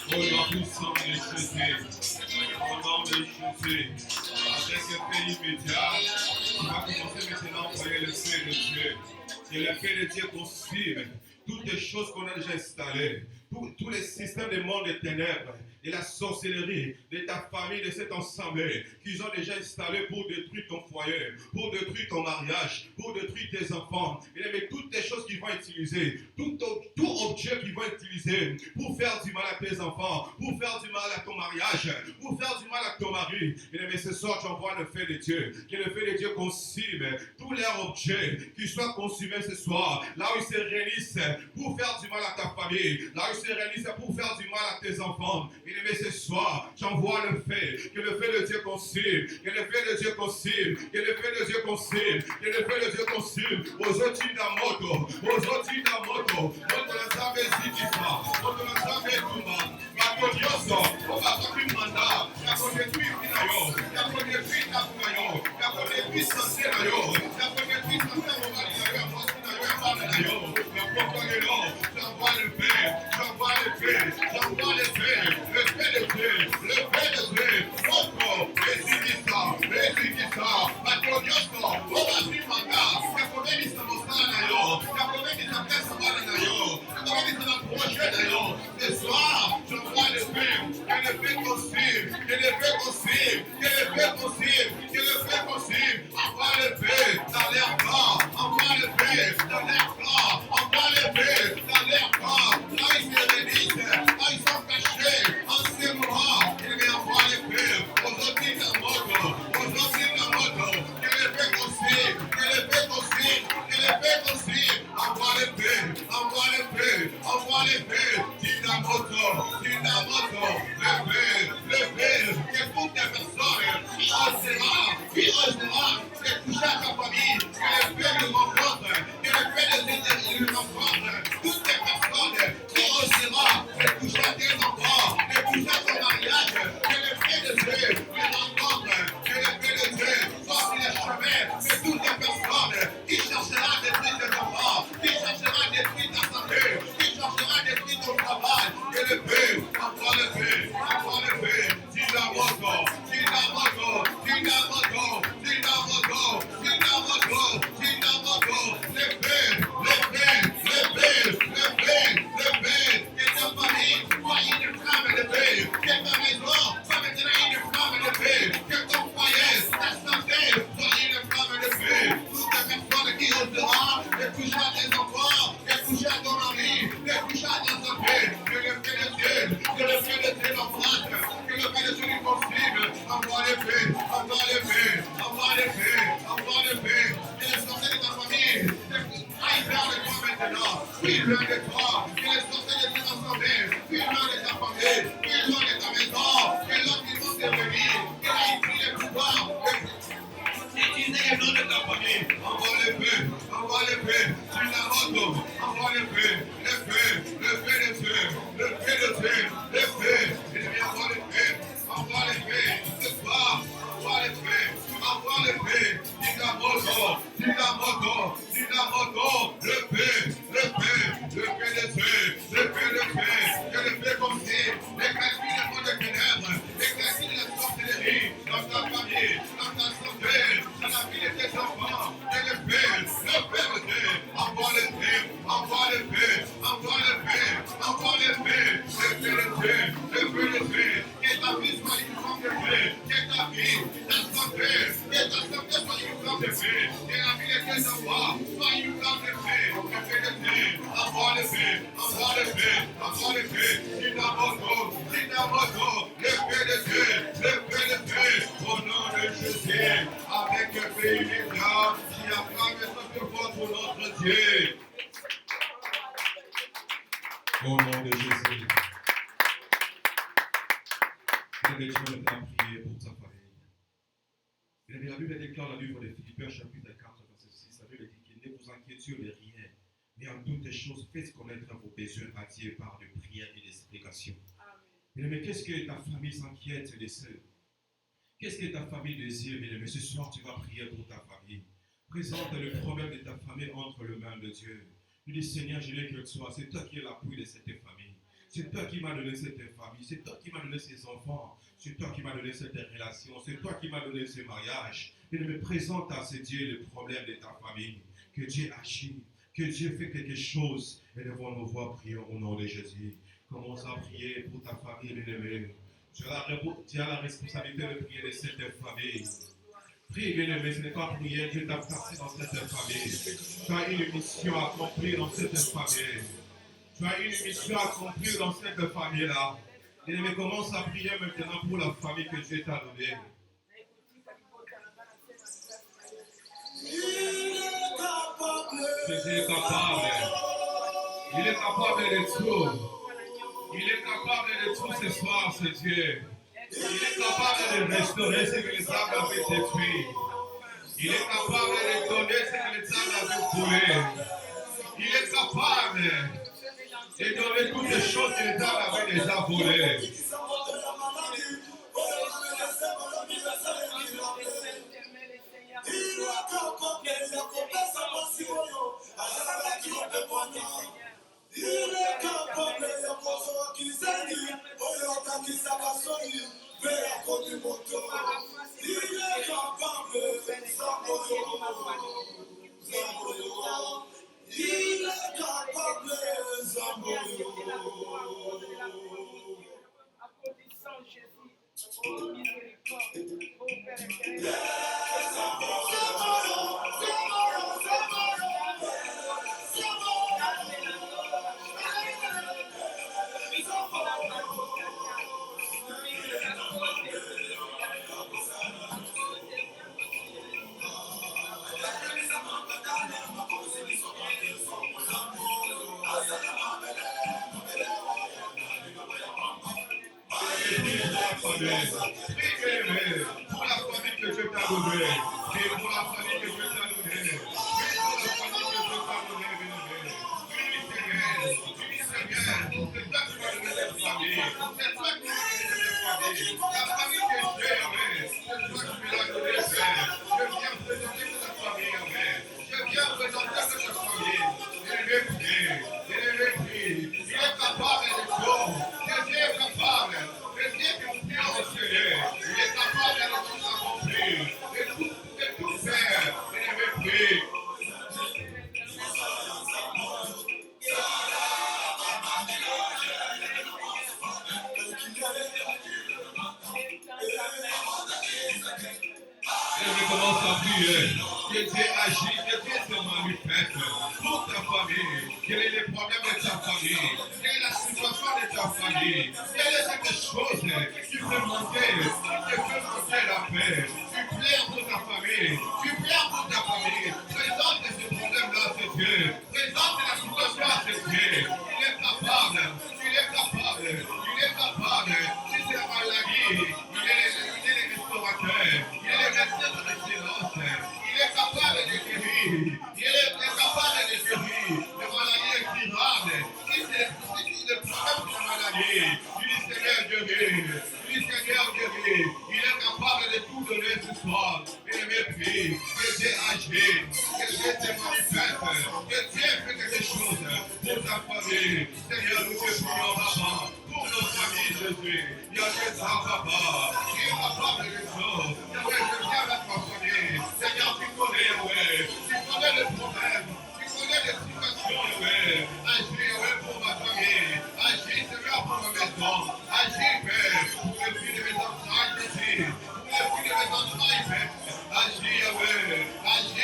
Au nom puissant de Jésus, au nom de Jésus, avec le pays immédiat, tu vas commencer maintenant à envoyer le feu de Dieu. Et le feu de Dieu consume toutes les choses qu'on a déjà installées, tous les systèmes du monde des ténèbres, et la sorcellerie de ta famille, de cet ensemble qu'ils ont déjà installé pour détruire ton foyer, pour détruire ton mariage, pour détruire tes enfants. Et toutes les choses qu'ils vont utiliser, tout objet qu'ils vont utiliser pour faire du mal à tes enfants, pour faire du mal à ton mariage, pour faire du mal à ton mari. Et ce soir, j'envoie le feu de Dieu, que le feu de Dieu consume tous leurs objets, qu'ils soient consumés ce soir, là où ils se réunissent pour faire du mal à ta famille, là où ils se réunissent pour faire du mal à tes enfants. Mais ce soir, j'envoie le feu, que le feu de Dieu consume, que le feu de Dieu consume, que le feu de Dieu consume, que le feu de Dieu consume. Aujourd'hui d'amoto, notre ensemble zikisa, notre ensemble tumba, makodioso, on va pas plus mandat, la connaîtrie finayo, la connaîtrie takunayo, la connaîtrie santé nayo, la connaîtrie santé nayo, nayo, la proclamation, j'envoie le feu, j'envoie le feu, j'envoie le feu, le feu de Dieu, le feu de Dieu, Moko, Ezikisa, Makodioso, on va plus mandat, la connaîtrie santé nayo, la connaîtrie santé nayo, la connaîtrie santé projet nayo. Ce soir, j'envoie le feu, que le feu consume, que le feu consume, que le feu consume, que le feu consume. Envoie le feu dans l'air corps, envoie le feu dans l'air corps, envoie le feu dans l'air corps. Là ils se réunissent, là ils sont cachés, en ce moment, il envoie le feu. Aujourd'hui dans moto, que le feu consume, que le feu consume, que le feu consume. Envoie le feu, envoie le feu, envoie le feu. Dinamoto, le feu, que toutes les personnes qui osera se toucher à ta famille, que le feu nous rencontre, que le feu nous rencontre, toutes les personnes qui osera se toucher à tes enfants, se toucher à ton mariage, que le feu de Dieu les rencontre, que le feu de Dieu soit sur les chemins de toutes les personnes qui cherchera à détruire tes enfants, qui cherchera à détruire ta santé, qui cherchera à détruire ton travail, que le feu, envoie le feu, envoie le feu, Dinamoto, le feu, que ta famille soit une flamme de feu, que ta maison soit maintenant une flamme de feu, que ton foyer, ta santé soit une flamme de feu. Toutes les personnes qui oseront de toucher à tes enfants, de toucher à ton mari, de toucher à ta santé, que le feu de Dieu l'embrasse, que le feu de Dieu lui consume. Envoie le feu, envoie le feu, envoie le feu, envoie le feu. Que les sorciers de ta famille aillent vers le toi maintenant. Puis loin de toi, que les sorciers de tes assemblées, puis loin de ta famille, puis loin de ta maison, que l'autre qui vont te venir, que aille pris le pouvoir. Utilisez les noms de ta famille. Envoie le feu, envoie le feu. Sur la moto, envoie le feu, le feu, le feu de Dieu, le feu de Dieu, le feu. Et je viens envoie le feu, envoie le feu. Ce soir, envoie le feu, envoie le feu. Dinamoto, le feu, le feu de Dieu, le paix. Et la vie de tes enfants, sois inondant de paix, de paix, envoie de paix, envoie de paix, envoie de paix. Dinamoto, le paix de Dieu, le paix de paix, au nom de Jésus, avec le pays immédiat qui acclame notre voix pour notre Dieu. Au nom de Jésus. Tu vas maintenant prier pour ta famille. Et la Bible déclare dans le livre de Philippiens, chapitre 4, verset 6, la Bible dit qu'il ne vous inquiétez de rien, mais en toutes choses, faites connaître vos besoins à Dieu par de prières et d'explications. Mais qu'est-ce que ta famille s'inquiète, les sœurs? Qu'est-ce que ta famille désire, mais ce soir, tu vas prier pour ta famille. Présente le problème de ta famille entre les mains de Dieu. Tu dis, Seigneur, je veux que tu sois. C'est toi qui es l'appui de cette famille. C'est toi qui m'as donné cette famille. C'est toi qui m'as donné ces enfants. C'est toi qui m'as donné cette relation. C'est toi qui m'as donné ce mariage. Et me présente à ce Dieu le problème de ta famille. Que Dieu agit. Que Dieu fait quelque chose. Et devant nos voix, prions au nom de Jésus. Commence à prier pour ta famille, bien-aimée. Tu as la responsabilité de prier de cette famille. Prie, bien-aimé, ce n'est pas prier, Dieu t'a placé dans cette famille. Tu as une mission à accomplir dans cette famille. Tu as une mission à accomplir dans cette famille-là. Bien-aimé, commence à prier maintenant pour la famille que Dieu t'a donnée. Jésus est capable. Il est capable de tout. Il est capable de tout ce soir, ce Dieu. Il est capable de restaurer ce que les âmes avaient détruit. Il est capable de donner ce que les âmes avaient volé. Il est capable de donner toutes les choses que les âmes avaient déjà volées. Il est capable de kozoa kizeni, oyo takisaka soni, vera koni moto. Il est capable, Zamboyo, Zamboyo. Il est capable, Zamboyo. Applaudissons Jésus, oh miséricorde, oh Père éternel. Pour la famille que Dieu t'a donnée, et pour la famille que Dieu t'a donnée, et pour la famille que Dieu t'a donnée, c'est toi qui m'as donné cette famille, c'est toi qui m'as donné cette famille, la famille que Dieu avait, c'est toi qui me l'as donnée, Père. Je viens présenter cette famille, je viens présenter cette famille, il est capable de tout, Dieu est capable. Le Dieu que nous prions au Seigneur, il est capable de nous accomplir, de tout faire, et de prier. Et je commence à prier. Que Dieu agit, que Dieu se manifeste pour ta famille. Quel est le problème de ta famille? Quelle est la situation de ta famille? Quelle est cette chose qui peut monter la paix? Tu pleures pour ta famille. Tu pleures pour ta famille. Présente ce problème-là, c'est Dieu. Présente la situation à ce Dieu. Il est capable. Il est capable. Il est capable. Si c'est la maladie, il est le restaurateur. Il est le médecin de l'excellence. Il est capable de guérir. Il est capable de guérir. Les maladies incurables. Si c'est le problème de la maladie, tu dis Seigneur guérir. Tu dis Seigneur guérir. Il est capable de tout donner ce soir. Et le mépris. Que Dieu agit. Que Dieu se manifeste. Que Dieu fait quelque chose pour ta famille. Seigneur, nous te prions, Papa. Pour nos familles, Jésus. Il y a des gens, Papa. Qui est capable de choses. Je viens avec ma famille. Seigneur, tu connais, ouais. Tu connais le problème. Tu connais les situations, ouais. Agis, pour ma famille. Agis, Seigneur, pour ma maison. Agis, Père, pour le fils de mes enfants, Jésus. Pour le fils de mes enfants, Père. Agis, ouais. Agis,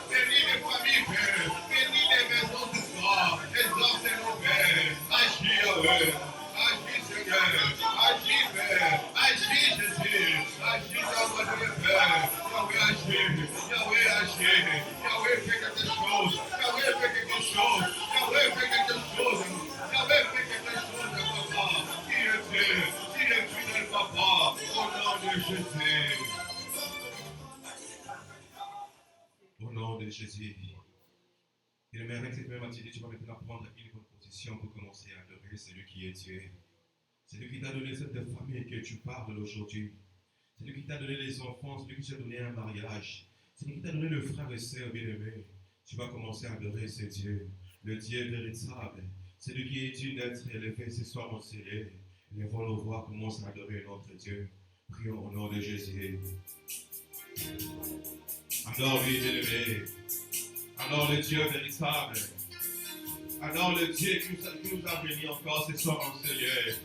Bénis les familles, Père. Bénis les maisons ce soir. Exauce-nous, Père. Agis, Yahweh. Agis, Seigneur. Agis, Père. Agis, Jésus. Agis dans votre Père. Yahweh, agis. Yahweh, agis. Yahweh, fais quelque chose. Yahweh, fais quelque chose. Yahweh, fais quelque chose. Yahweh, fais quelque chose, papa. Qui est Dieu? Qui est fidèle, papa? Au nom de Jésus. Au nom de Jésus. Et le avec cette même attitude, tu vas maintenant prendre une bonne position pour commencer à adorer celui qui est Dieu. C'est lui qui t'a donné cette famille que tu parles aujourd'hui. C'est lui qui t'a donné les enfants, c'est lui qui t'a donné un mariage. C'est lui qui t'a donné le frère et sœur bien-aimé. Tu vas commencer à adorer ce Dieu, le Dieu véritable. C'est lui qui est digne d'être élevé ce soir au ciel. Lèvons nos voix, commence à adorer notre Dieu. Prions au nom de Jésus. Adore lui, bien-aimé. Adore le Dieu véritable. Adore le Dieu qui nous a bénis encore ce soir en Seigneur.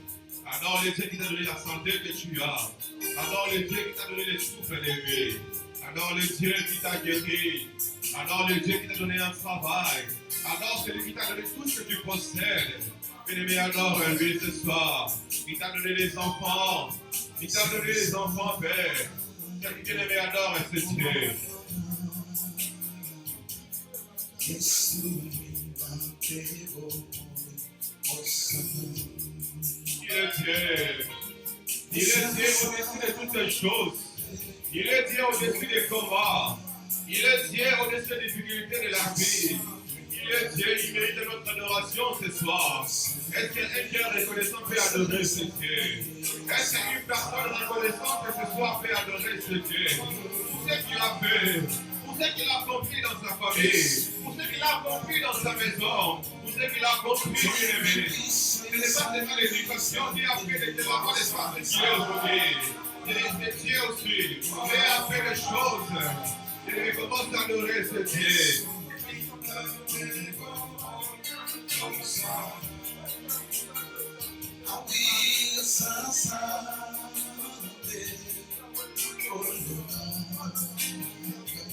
Adore le Dieu qui t'a donné la santé que tu as. Adore le Dieu qui t'a donné les souffles élevés. Adore le Dieu qui t'a guéri. Adore le Dieu qui t'a donné un travail. Adore celui qui t'a donné tout ce que tu possèdes. Bien-aimé, adore lui ce soir. Il t'a donné les enfants. Il t'a donné les enfants, Père. Bien-aimé, adore ce Dieu. Il est Dieu. Il est Dieu au-dessus de toutes les choses. Il est Dieu au-dessus des combats. Il est Dieu au-dessus des difficultés de la vie. Il est Dieu, il mérite notre adoration ce soir. Est-ce qu'un cœur reconnaissant peut adorer ce Dieu? Est-ce qu'une personne reconnaissante ce soir peut adorer ce Dieu? Pour ce qu'il a fait, pour ce qu'il a accompli dans sa famille, pour ce qu'il a accompli dans sa maison, pour ce qu'il a accompli, bien-aimé. Ce n'est pas seulement l'éducation qui a fait de la reconnaissance de Dieu aujourd'hui. C'est Dieu aussi. Il a fait des choses. Et commence à adorer ce Dieu.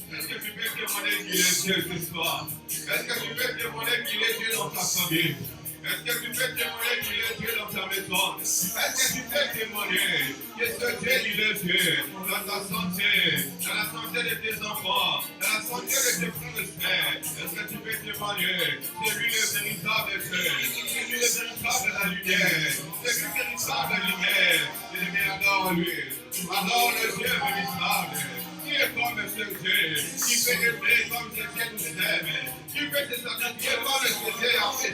Est-ce que tu peux témoigner qu'il est Dieu ce soir? Est-ce que tu peux témoigner qu'il est Dieu dans ta famille? Est-ce que tu peux témoigner qu'il est Dieu dans ta maison? Est-ce que tu peux témoigner que ce Dieu, il est Dieu dans ta santé, dans la santé de tes enfants, dans la santé de tes frères et sœurs? Est-ce que tu peux témoigner? C'est lui le véritable Dieu. C'est lui le véritable la lumière. C'est lui le véritable la lumière. Et adore lui. Adore le Dieu véritable. Qui est comme ce Dieu, qui fait aimer comme ce Dieu nous aime, qui fait se sacrifier comme ce Dieu a fait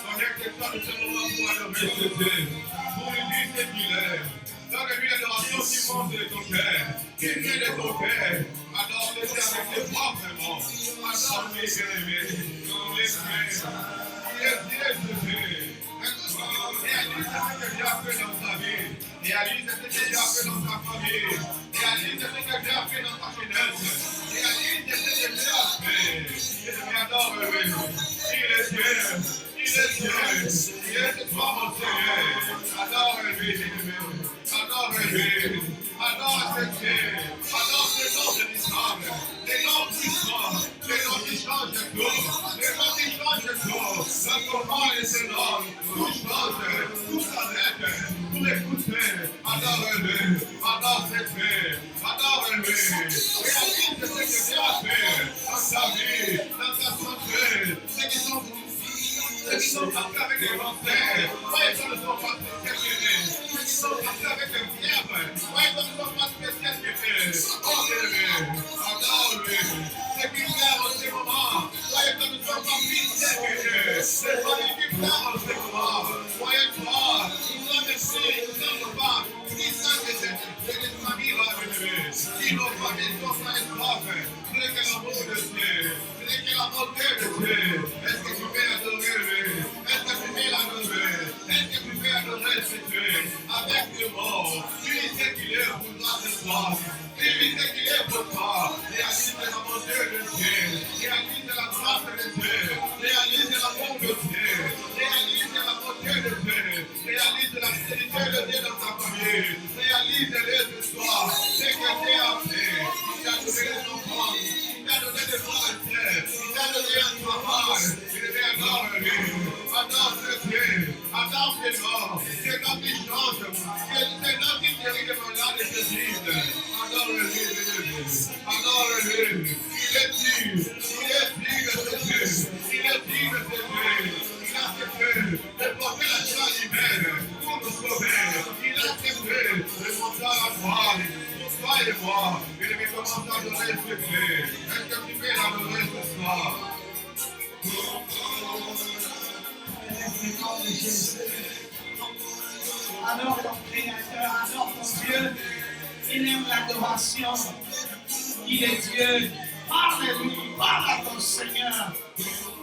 Connecte-toi de ce moment pour adorer ce Dieu, pour lui dire ce qu'il est. Donne-lui l'adoration qui monte de ton cœur, qui vient de ton cœur. Adore le Dieu avec tes voix vraiment. Adore-lui, bien-aimé. Il est Dieu, Jésus. Réalise ce que Dieu a fait dans ta vie. Réalise ce que Dieu a fait dans ta famille. Réalise ce que Dieu a fait dans ta finance. Réalise ce que Dieu a fait. Et adore-lui. Il est Dieu. Il est Dieu. Il est toi, mon Seigneur. Adore-lui, bien-aimé. Adore-lui. Adore ce Dieu. Adore ce nom de l'islam. Les noms puissants. Les noms qui changent tout. Les noms qui changent tout. La commande et ses noms. Tout change. Tout s'arrête. Tout écouter. Adore-lui. Adore ce Dieu. Adore-lui. Réalise ce que Dieu a fait dans ta vie, dans ta santé. Ceux qui sont partis avec les cancers, ils ne sont pas spécialisés. Ceux qui sont partis avec les fièvres, ils ne sont pas spécialisés. Oh, bien-aimé, adore-lui. Ceux qui pleurent en ce moment, ils ne sont pas spécialisés. Les familles qui pleurent en ce moment, croyez-moi, nous sommes ici, nous sommes pas puissants de cette famille-là, bien-aimé. nos familles sont saines et propres. Ce n'est que l'amour de Dieu. Ce n'est que la bonté de Dieu. Est-ce que tu peux adorer lui? Est-ce que tu peux l'adorer? Est-ce que tu peux adorer ce Dieu avec le mot? Tu sais qu'il est pour toi ce soir. Tu sais qu'il est pour toi. Réalise la bonté de Dieu. Réalise la grâce de Dieu. Réalise l'amour de Dieu. Réalise la beauté de Dieu. Réalise la fidélité de Dieu dans ta famille. Réalise-le ce soir. C'est que Dieu a fait. Il t'a donné des enfants. Il t'a donné des frères et sœurs. Il t'a donné un travail. Il est adore-le. Adore ce Dieu. Adore ses noms. C'est notre qui change. C'est notre qui guérit les malades et se vide. Adore-le, adore-le. Il est digne. Il est digne de ce Dieu. Il est digne de ce Dieu. Il a accepté de porter la charge humaine pour nous sauver. Il a accepté de monter à la croix pour toi et moi. Il veut commencer à adorer ce Dieu. Est-ce que tu peux l'adorer ce soir? Adore ton Créateur, adore ton Dieu. Il aime l'adoration. Il est Dieu. Parle-lui, parle à ton Seigneur.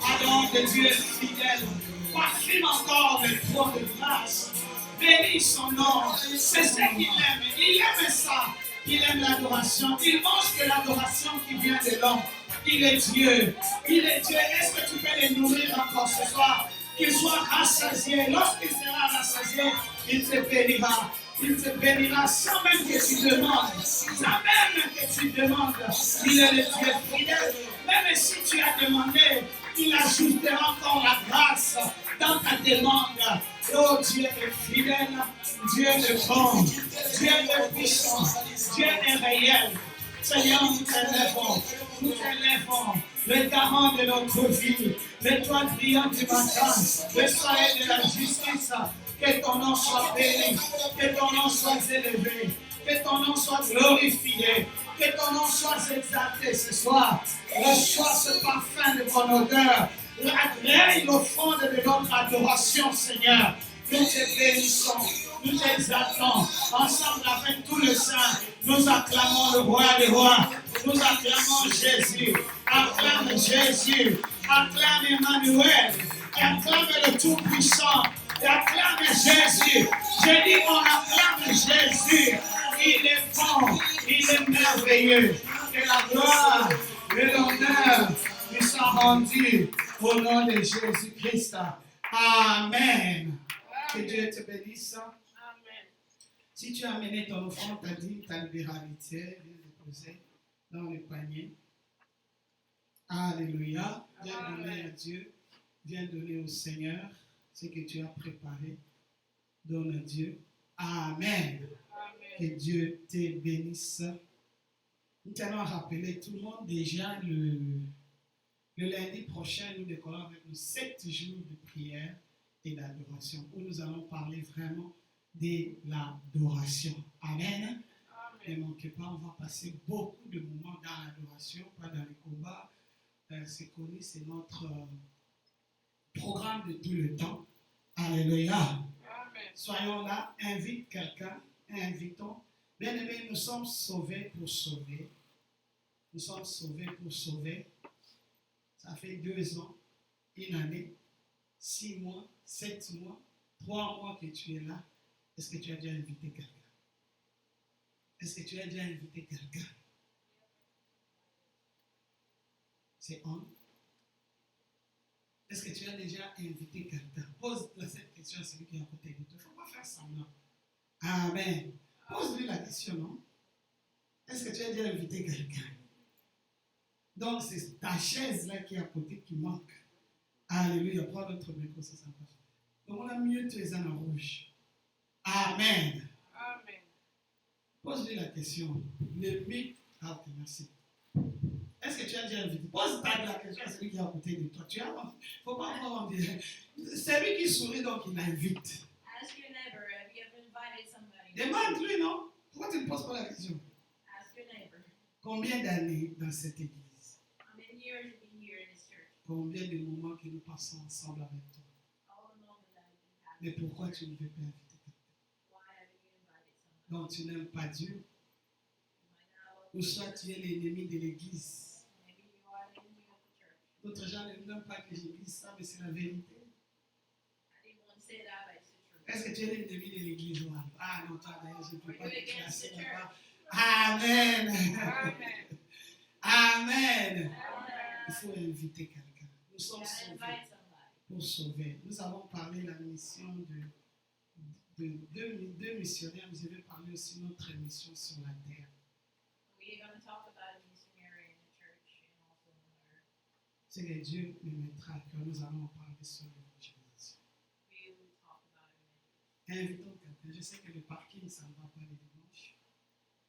Adore que Dieu est fidèle. Parfume encore le trône de grâce. Bénis son nom. C'est ce qu'il aime. Il aime ça. Il aime l'adoration. Il mange que l'adoration qui vient de l'homme. Il est Dieu. Il est Dieu. Est-ce que tu peux les nourrir encore ce soir? Qu'il soit rassasié. Lorsqu'il sera rassasié, il te bénira. Il te bénira sans même que tu demandes. Sans même que tu demandes. Il est le Dieu fidèle. Même si tu as demandé, il ajoutera encore la grâce dans ta demande. Oh, Dieu est fidèle. Dieu est bon. Dieu est puissant. Dieu est réel. Seigneur, nous t'élèvons. Nous t'élèvons. Le garant de notre vie. L'étoile brillante du matin. Le soleil de la justice. Que ton nom soit béni, que ton nom soit élevé, que ton nom soit glorifié, que ton nom soit exalté ce soir. Reçois ce parfum de ton odeur, règne au fond de notre adoration, Seigneur. Nous te bénissons, nous t'exaltons, ensemble avec tous les saints, nous acclamons le roi des rois, nous acclamons Jésus, acclame Jésus, acclame Emmanuel, acclame le Tout-Puissant. Acclame Jésus. Je dis on acclame Jésus. Il est bon. Il est merveilleux. Que la gloire et l'honneur lui soient rendus au nom de Jésus-Christ. Amen. Que Dieu te bénisse. Amen. Si tu as amené ton offrande, tu as dit ta libéralité, viens déposer dans le panier. Alléluia. Viens donner à Dieu. Viens donner au Seigneur. Ce que tu as préparé, donne à Dieu. Amen. Amen. Que Dieu te bénisse. Nous allons rappeler tout le monde déjà le lundi prochain, nous décollons avec nous 7 jours de prière et d'adoration où nous allons parler vraiment de l'adoration. Amen. Ne manquez pas, on va passer beaucoup de moments dans l'adoration, pas dans les combats. C'est connu, c'est notre programme de tout le temps. Alléluia. Amen. Soyons là, invite quelqu'un, invitons. Bien aimés, nous sommes sauvés pour sauver. Nous sommes sauvés pour sauver. Ça fait 2 ans, 1 année, 6 mois, 7 mois, 3 mois que tu es là. Est-ce que tu as déjà invité quelqu'un? Est-ce que tu as déjà invité quelqu'un? C'est on. Est-ce que tu as déjà invité quelqu'un? Pose cette question à celui qui est à côté de toi. Il ne faut pas faire semblant. Amen. Pose-lui la question, non? Est-ce que tu as déjà invité quelqu'un? Donc, c'est ta chaise là qui est à côté qui manque. Alléluia. Prends notre micro, c'est sympa. Donc, on a mieux tu es en rouge. Amen. Amen. Pose-lui la question. Le mythe. Ah, ok, merci. Est-ce que tu as déjà invité? Pose la question à celui qui est à côté de toi. Il ne faut pas avoir envie. C'est lui qui sourit, donc il invite. Ask your neighbor if you have invited somebody. Demande-lui, non? Pourquoi tu ne poses pas la question? Ask your neighbor. Combien d'années dans cette église? How many years have you been here in this church? Combien de moments que nous passons ensemble avec toi? All the moments that you've been having. Mais pourquoi tu ne veux pas inviter quelqu'un? Why haven't you invited somebody? Donc tu n'aimes pas Dieu? You might not love ou soit tu es l'ennemi de l'église. Maybe you are the enemy of the church. D'autres gens n'aiment même pas que l'église ça, mais c'est la vérité. I didn't want to say that, but it's the truth. Est-ce que tu es l'ennemi de l'église? Ah non, toi d'ailleurs, je ne peux Are pas you te against classer the là-bas. church? Amen. Amen. Amen. Amen. Il faut inviter quelqu'un. Nous You sommes gotta sauvés invite somebody. pour sauver. Nous avons parlé de la mission de deux missionnaires, mais je vais parler aussi de notre mission sur la terre. We're going to talk about a missionary in the church and also on the earth. C'est que Dieu me mettra à cœur. Nous allons en parler sur l'évangélisation. We will talk about it. Invitons quelqu'un. Je sais que le parking, ça ne va pas les dimanches.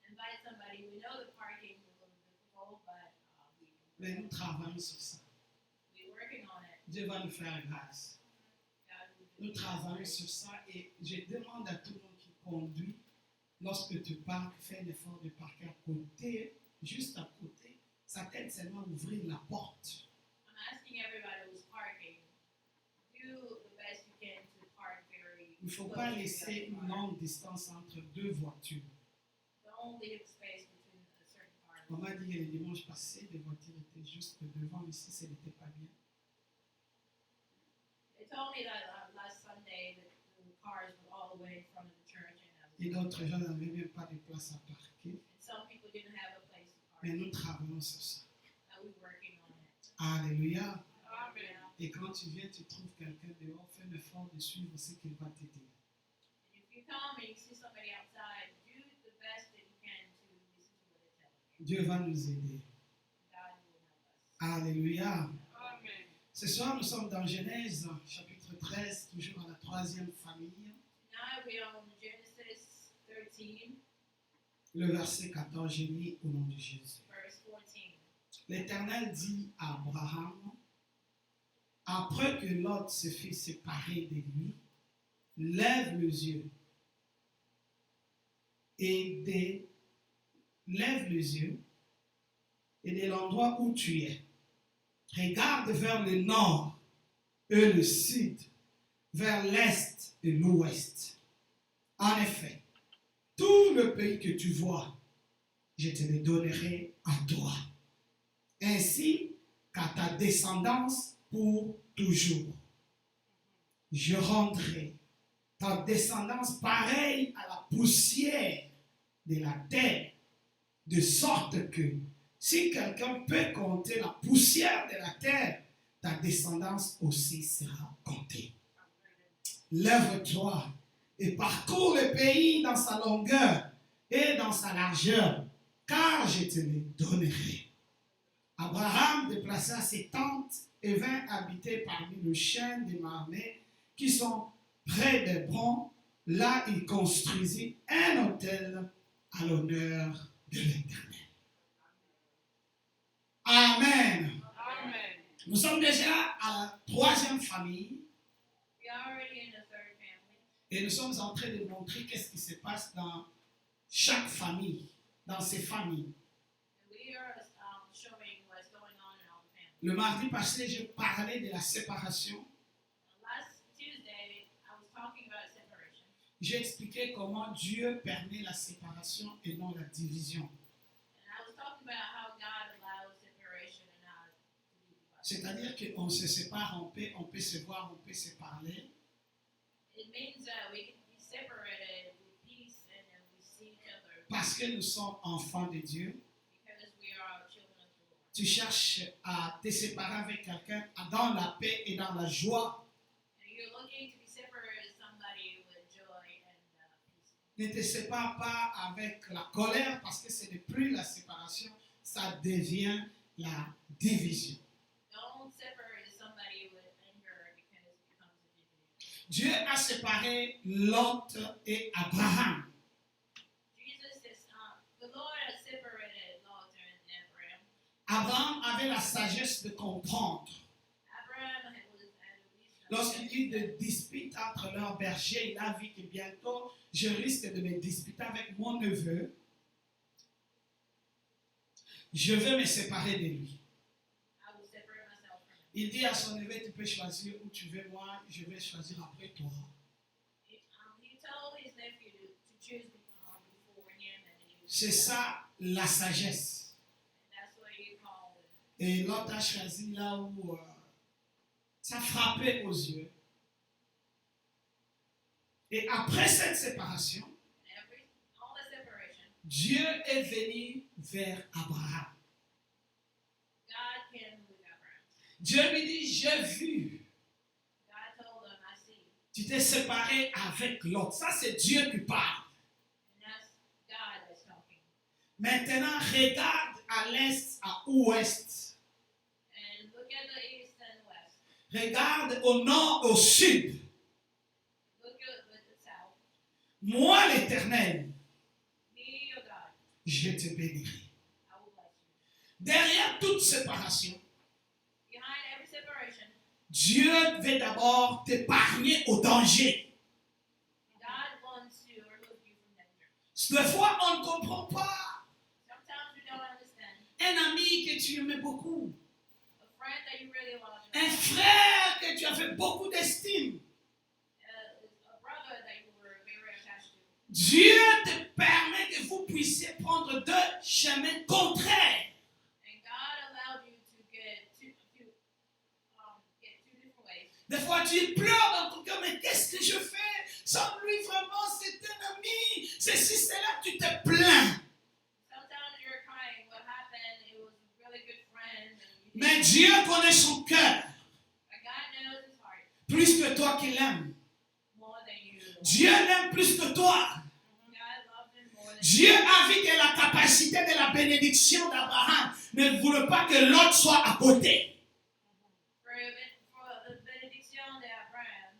Invite somebody. We know the parking is a little difficult, but Mais nous travaillons sur ça. we're working on it. Dieu va nous faire grâce. God will do Nous it. travaillons sur ça et je demande à tout le monde qui conduit, lorsque tu parques, fais un effort de parquer à côté, juste à côté. Ça t'aide seulement à ouvrir la porte. I'm asking everybody who's parking, do the best you can to park very Il ne faut close pas to the laisser other une car. longue distance entre deux voitures. Don't leave space between a certain car. On m'a dit que le dimanche passé, les voitures étaient juste devant, ici, ça n'était pas bien. They told me that last Sunday that the cars were all the way in front of the church Et and d'autres gens n'avaient même pas de place à parquer. some people didn't have a place to park. Mais nous travaillons sur ça. Now we're working on it. Alléluia. Amen. Et quand tu viens, tu trouves quelqu'un dehors, fais l'effort de suivre ce qu'il va te dire. And if you come and you see somebody outside, do the best that you can to listen to what they're telling you. Dieu va nous aider. God will help us. Alléluia. Amen. Ce soir, nous sommes dans Genèse, chapitre 13, toujours à la troisième famille, Tonight we are on Genesis 13, le verset 14, j'ai mis au nom de Jésus. verse 14. L'Éternel dit à Abraham, après que Lot se fut séparé de lui, lève les yeux et de l'endroit où tu es. Regarde vers le nord et le sud, vers l'est et l'ouest. En effet, tout le pays que tu vois, je te le donnerai à toi, ainsi qu'à ta descendance pour toujours. Je rendrai ta descendance pareille à la poussière de la terre, de sorte que si quelqu'un peut compter la poussière de la terre, ta descendance aussi sera comptée. Lève-toi et parcours le pays dans sa longueur et dans sa largeur, car je te le donnerai. Abraham déplaça ses tentes et vint habiter parmi les chênes des Mamré qui sont près d'Hébron. Là, il construisit un autel à l'honneur de l'Éternel. Amen. Amen. Nous sommes déjà à la troisième famille We are already in the third family, et nous sommes en train de montrer qu'est-ce qui se passe dans chaque famille, dans ces familles. and we are showing what's going on in all the families. Le mardi passé, je parlais de la séparation. Last Tuesday, I was talking about separation. J'ai expliqué comment Dieu permet la séparation et non la division. And I was talking about how God allows separation and how to be divided. C'est-à-dire qu'on se sépare, on peut se voir, on peut se parler, It means that we can be separated with peace and then we see each other parce que nous sommes enfants de Dieu. because we are children of the Lord. Tu cherches à te séparer avec quelqu'un dans la paix et dans la joie. And you're looking to be separated with somebody with joy and peace. Ne te sépare pas avec la colère parce que ce n'est plus la séparation, ça devient la division. Don't separate somebody with anger because it becomes a division. Dieu a séparé Lot et Abraham. Jesus is, the Lord has separated Lot and Abraham. Abraham avait la sagesse de comprendre. Abraham had wisdom. Lorsqu'il y a eu des disputes entre leurs bergers, il a vu que bientôt je risque de me disputer avec mon neveu. Je vais me séparer de lui. I will separate myself from him. Il dit à son neveu, tu peux choisir où tu veux, moi je vais choisir après toi. He told his nephew to choose before him and then he C'est ça la sagesse. And that's what you call it. Et l'autre a choisi là où ça frappait aux yeux. Et après cette séparation, All the separation, Dieu est venu vers Abraham. God came with Abraham. Dieu lui dit, j'ai vu, God told him, I see. tu t'es séparé avec l'autre. Ça, c'est Dieu qui parle. And that's God that's talking. Maintenant, regarde à l'est, à l'ouest. And look at the east and west. Regarde au nord, au sud. Look at the south. Moi, l'Éternel, Me, your God, je te bénirai. I will bless you. Derrière toute séparation, Behind every separation, Dieu veut d'abord t'épargner au danger. God wants to remove you from danger. Des fois, on ne comprend pas. Sometimes you don't understand. Un ami que tu aimais beaucoup, A friend that you really love, un frère que tu avais beaucoup d'estime. a brother that you were very attached to. Dieu te permet que vous puissiez prendre deux chemins contraires. And God allowed you to get two different ways. Des fois, tu pleures dans ton cœur, mais qu'est-ce que je fais? Sans lui, vraiment, c'est un ami. Ceci, cela, tu te plains. Sometimes you're crying. What happened? It was a really good friend. And you Mais Dieu connaît son cœur but God knows his heart plus que toi qui l'aimes. more than you. Dieu l'aime plus que toi. God loved him more than Dieu a vu que la capacité de la bénédiction d'Abraham ne voulait pas que l'autre soit à côté. For the benediction d'Abraham,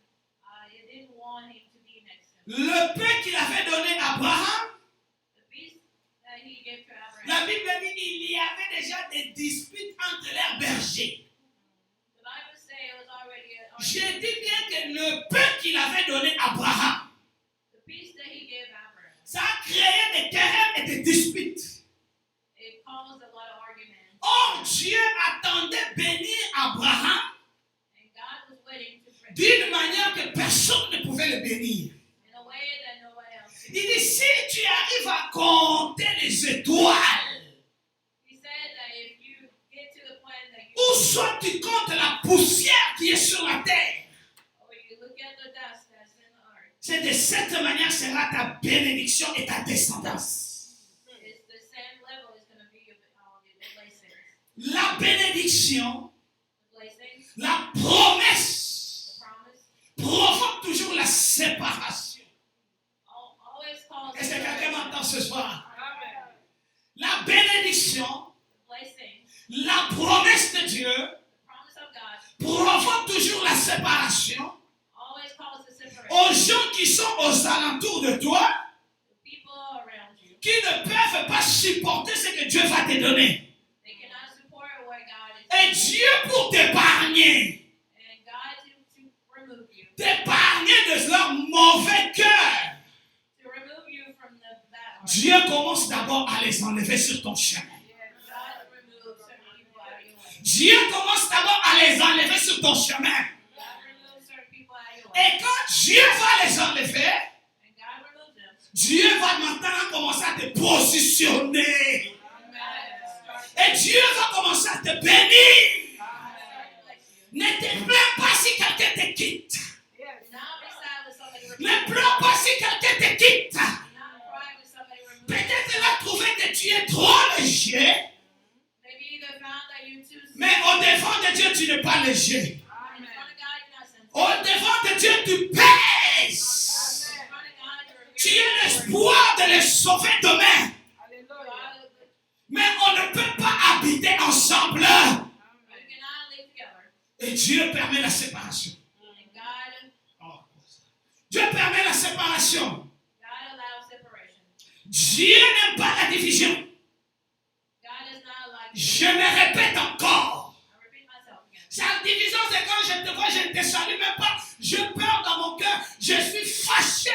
he didn't want him to be next to him. Le peu qu'il avait donné à Abraham, The peace that he gave to Abraham. la Bible dit qu'il y avait déjà des disputes entre leurs bergers. The Bible says it was already an Je argument. dis bien que le peu qu'il avait donné à Abraham, The peace that he gave Abraham, ça a créé des querelles et des disputes. it caused a lot of arguments. Or, Dieu attendait bénir Abraham And God was waiting to bring d'une manière que personne ne pouvait le bénir. in a way that nobody else could. Il dit, si tu arrives à compter les étoiles, He said that if you get to the point that you ou soit tu comptes la poussière qui est sur la terre, or you look at the dust that's in the earth, c'est de cette manière sera ta bénédiction et ta descendance. it's the same level is going to be your blessings. La bénédiction, The blessings, la the promesse promise, provoque toujours la séparation. always calls Est-ce que quelqu'un m'entend ce soir? Amen. La bénédiction, the blessings, la promesse de Dieu the promise of God, provoque toujours la séparation always calls the separation. aux gens qui sont aux alentours de toi, The people around you, qui ne peuvent pas supporter ce que Dieu va te donner. they cannot support what God is Et doing. Dieu, pour t'épargner, And God to remove you, t'épargner de leur mauvais cœur, to remove you from the bad heart. Dieu commence d'abord à les enlever sur ton chemin. God removes certain people out of your way. Dieu commence d'abord à les enlever sur ton chemin. God removes certain people out of your way. Et quand Dieu va les enlever, And God removes them. Dieu va maintenant commencer à te positionner. And God starts Et Dieu va commencer à te bénir. to bless you. Ne te plains pas si quelqu'un te quitte. Not be sad with somebody Ne removing you. pleure pas si quelqu'un te quitte. Not cry with somebody removing you. Peut-être il a trouvé que tu es trop léger, Maybe they found that you're too sick. mais au devant de Dieu, tu n'es pas léger. In front of God, you're not sensitive. Au devant de Dieu, tu pèses. In front of God, you're Tu es l'espoir de les sauver demain. Hallelujah. Mais on ne peut pas habiter ensemble. You cannot live together. Et Dieu permet la séparation. And God Dieu permet la séparation. allows separation. Dieu n'aime pas la division. God does not like Je me répète encore. I repeat myself again. Sa division, c'est quand je te vois, je ne te salue même pas. Je pleure dans mon cœur. Je suis fâché.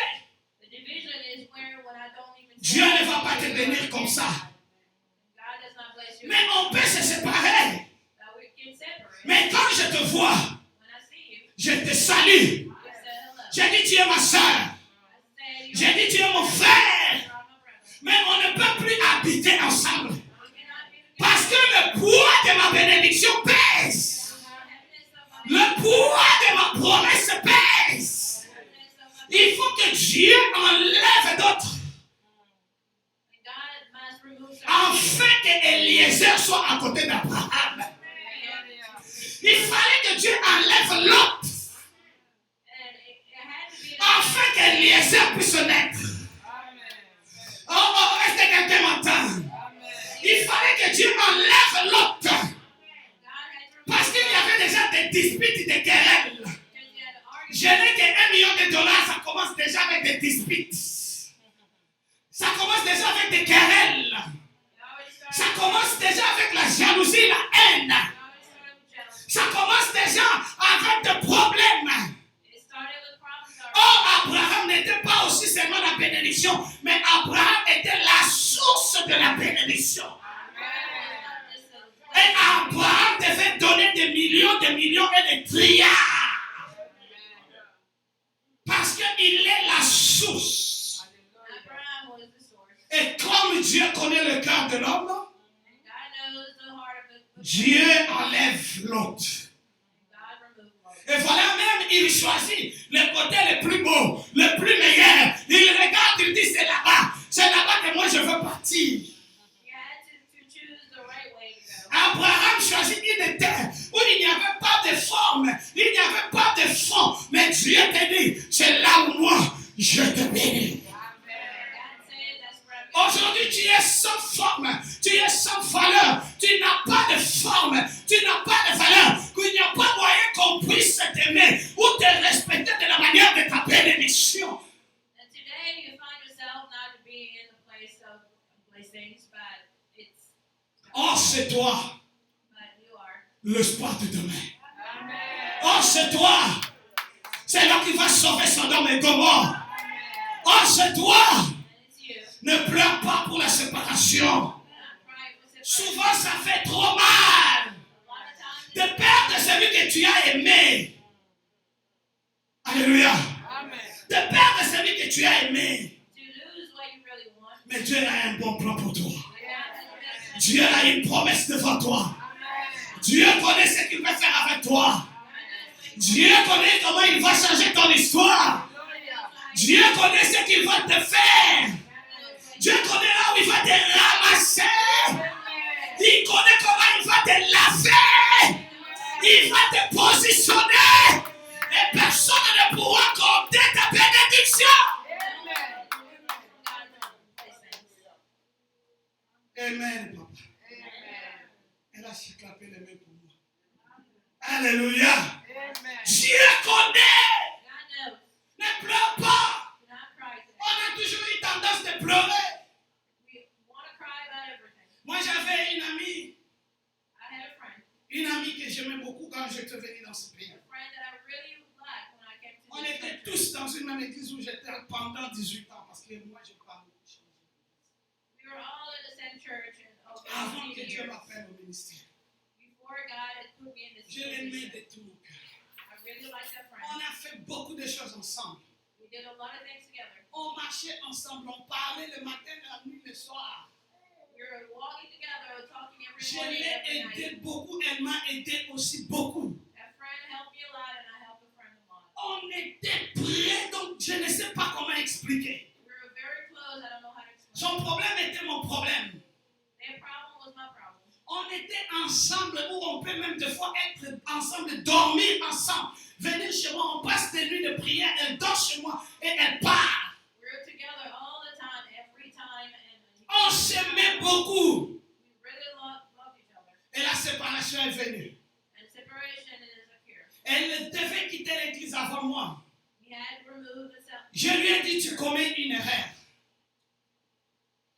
The division is where when I don't even Dieu ne va pas te bénir comme ça. God does not bless you. Mais on peut se séparer. That we can separate. Mais quand je te vois, When I see you, je te salue. I say hello. J'ai dit tu es ma soeur. I say J'ai dit tu es mon frère. you're my brother. Mais on ne peut plus habiter ensemble. We cannot be together. Parce que le poids de ma bénédiction pèse. Heaviness of my Le poids de ma promesse pèse. heaviness of my Il faut que Dieu enlève d'autres. and God must remove certain Afin que Eliezer soit à côté d'Abraham. Il fallait que Dieu enlève l'autre. and it had to be Afin qu'Eliezer puisse naître. Oh, est-ce que quelqu'un m'entend? Il fallait que Dieu enlève l'autre. God had to remove Parce qu'il y avait déjà des disputes, des querelles. because he had to argue. Je n'ai que $1 million, ça commence déjà avec des disputes. Ça commence déjà avec des querelles. It always started, Ça commence déjà avec la jalousie, la haine. it always started with jealousy. Ça commence déjà avec des problèmes. It started with problems already. Oh, Abraham n'était pas aussi seulement la bénédiction, mais Abraham était la source de la bénédiction. Et Abraham devait donner des millions et des trilliards. Parce qu'il est la source. Abraham was the source. Et comme Dieu connaît le cœur de l'homme, God knows the heart of the Dieu enlève l'autre. God removed Lot. Et voilà même, il choisit le côté le plus beau, le plus meilleur. Il regarde, il dit, c'est là-bas que moi je veux partir. He had to choose the right way to go. Abraham choisit une terre où il n'y avait pas de forme, il n'y avait pas de fond. Mais Dieu te dit, c'est là où moi je te bénis. God said that's where I'm going. Aujourd'hui, tu es sans forme, tu es sans valeur, tu n'as pas de forme, tu n'as pas de valeur, qu'il n'y a pas moyen qu'on puisse t'aimer ou te respecter de la manière de ta bénédiction. And today you find yourself not to be in the place of blessings, but it's Oh, c'est toi but you are. l'espoir de demain. Oh, c'est toi. C'est là qui va sauver Sodome et Gomorrhe. Oh, c'est toi. And it's you. Ne pleure pas pour la séparation. Not cry for separation. Souvent, ça fait trop mal A lot of times de perdre celui que tu as aimé. Alléluia. De perdre celui que tu as aimé. to lose what you really want. Mais Dieu a un bon plan pour toi. God has the best. Dieu a une promesse devant toi. Dieu connaît ce qu'il va faire avec toi. Dieu connaît comment il va changer ton histoire. Dieu connaît ce qu'il va te faire. Dieu connaît là où il va te ramasser. Il connaît comment il va te laver. Il va te positionner. Et personne ne pourra compter ta bénédiction. Amen, papa. Elle a clapé les mains pour moi. Alléluia. Dieu connaît. God knows. Ne pleure pas. Do not cry today. On a toujours eu tendance de pleurer. We want to cry about everything. Moi, j'avais une amie I had a friend que j'aimais beaucoup quand j'étais venu dans ce pays. that I really liked when I came to On this était country. tous dans une même église où j'étais pendant 18 ans parce que moi, je parle beaucoup. We were all in the same church and over Avant que 18 Dieu years. m'appelle au ministère. Before God had put me in this Je l'aimais position. de tout mon cœur. I really liked that friend. On a fait beaucoup de choses ensemble. We did a lot of things together. On marchait ensemble, on parlait le matin, la nuit, le soir. We were walking together, talking every Je morning, l'ai every night. aidé beaucoup, elle m'a aidé aussi beaucoup. That friend helped me a lot, and I helped a friend a lot. On était prêts, donc je ne sais pas comment expliquer. We were very close. I don't know how to explain. Son problème était mon problème. Their problem was my problem. On était ensemble, où on peut même des fois être ensemble, dormir ensemble. Venir chez moi, on passe des nuits de prière, elle dort chez moi et elle part. We were together all the time, every time, and On s'aimait beaucoup. we really loved each other. Et la séparation est venue. And separation is here. Elle devait quitter l'église avant moi. We had to remove the self. Je lui ai dit, tu commets une erreur.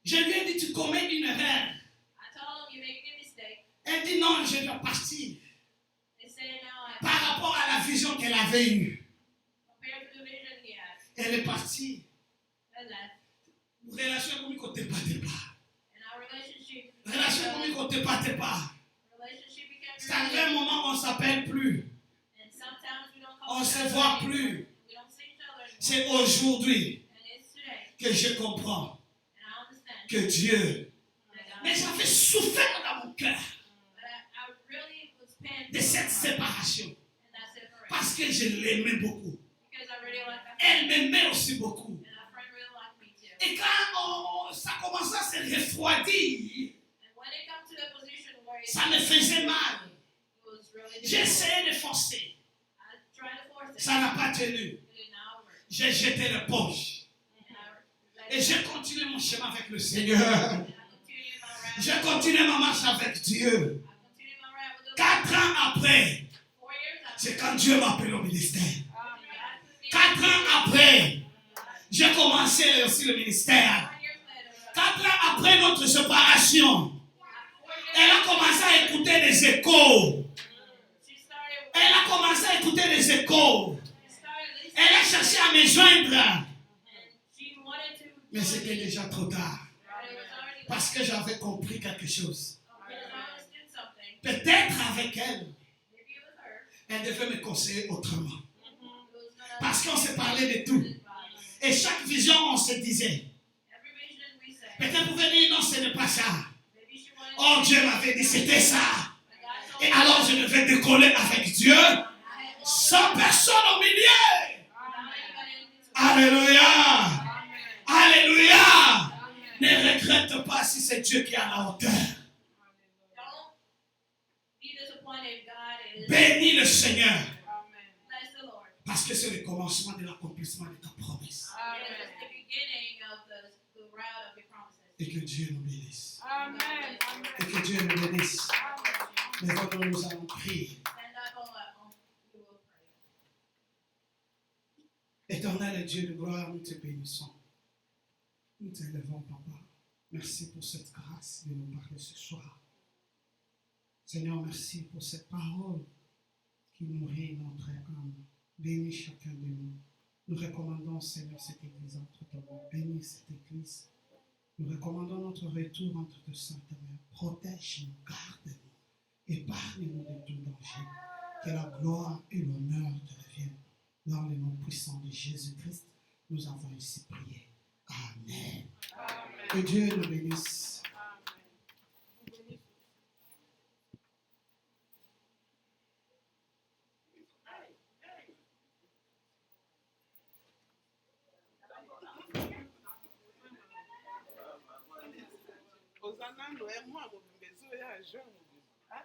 Je lui ai dit, tu commets une erreur. I told him, you're making a mistake. Elle dit, non, je dois partir. They say now I Par rapport à la vision qu'elle avait eue. compared to the vision he had. Elle est partie. I left. Relation comme côté pas. And our relationship Relation comme côté pas. relationship became C'est arrivé un moment où on ne s'appelle plus. and sometimes we don't call On ne each se other voit anymore. plus. We don't see each other anymore. C'est aujourd'hui And it's today. que je comprends And I understand que Dieu. God. Mais j'avais souffert dans mon cœur But I really was painful de cette séparation. in that separation. Parce que je l'aimais beaucoup. Because I really liked that Elle friend. m'aimait aussi beaucoup. And that friend really liked me too. Et quand ça commençait à se refroidir, And when it comes to the position where ça me faisait mal. it was really J'ai difficult, essayé de forcer. I tried to force it. Ça n'a pas tenu. It did not work. J'ai jeté le poche. And I let Et it j'ai go. continué mon chemin avec le Seigneur. And I continued my route. J'ai continué ma marche avec Dieu. I continued my route with the 4 ans après, 4 years after. c'est quand Dieu m'a appelé au ministère. God put me 4 ans après, j'ai commencé aussi le ministère. 4 years later. 4 ans après notre séparation, 4 elle a years commencé à écouter des échos. she started. Elle a commencé à écouter des échos. She started listening. Elle a cherché à me joindre. And she wanted to. Mais c'était déjà trop tard. But it was already. Parce que j'avais compris quelque chose. Because I understood something. Peut-être avec elle, Maybe it was her. elle devait me conseiller autrement. It was gonna. Parce qu'on se parlait de tout. Et chaque vision, on se disait. Every vision we say. Peut-être vous pouvez dire non, ce n'est pas ça. Maybe she wanted. Oh, Dieu m'avait dit c'était ça. But God told Et me. alors je devais décoller avec Dieu I had walked sans personne au milieu. without anybody in between. Alléluia. Amen. Alléluia. Amen. Ne regrette pas si c'est Dieu qui est à la hauteur. Don't be disappointed. God is. Bénis le Seigneur. Amen. Bless the Lord. Parce que c'est le commencement de l'accomplissement de ta promesse. It is the beginning of the route of your promises. Et que Dieu nous bénisse. Amen. Et que Dieu nous bénisse. Mais quand nous allons prier. Stand up on we will pray. Éternel Dieu de gloire, nous te bénissons. Nous t'élevons, Papa. Merci pour cette grâce de nous parler ce soir. Seigneur, merci pour cette parole qui nourrit notre âme. Bénis chacun de nous. Nous recommandons, Seigneur, cette église entre tes mains. Bénis cette église. Nous recommandons notre retour entre tes saintes mains. Protège-nous, garde-nous, épargne-nous de tout danger. Que la gloire et l'honneur te reviennent. Dans le nom puissant de Jésus-Christ, nous avons ici prié. Amen. Que Dieu nous bénisse. Ozanando é uma mobimbezo ya Jean. Ah,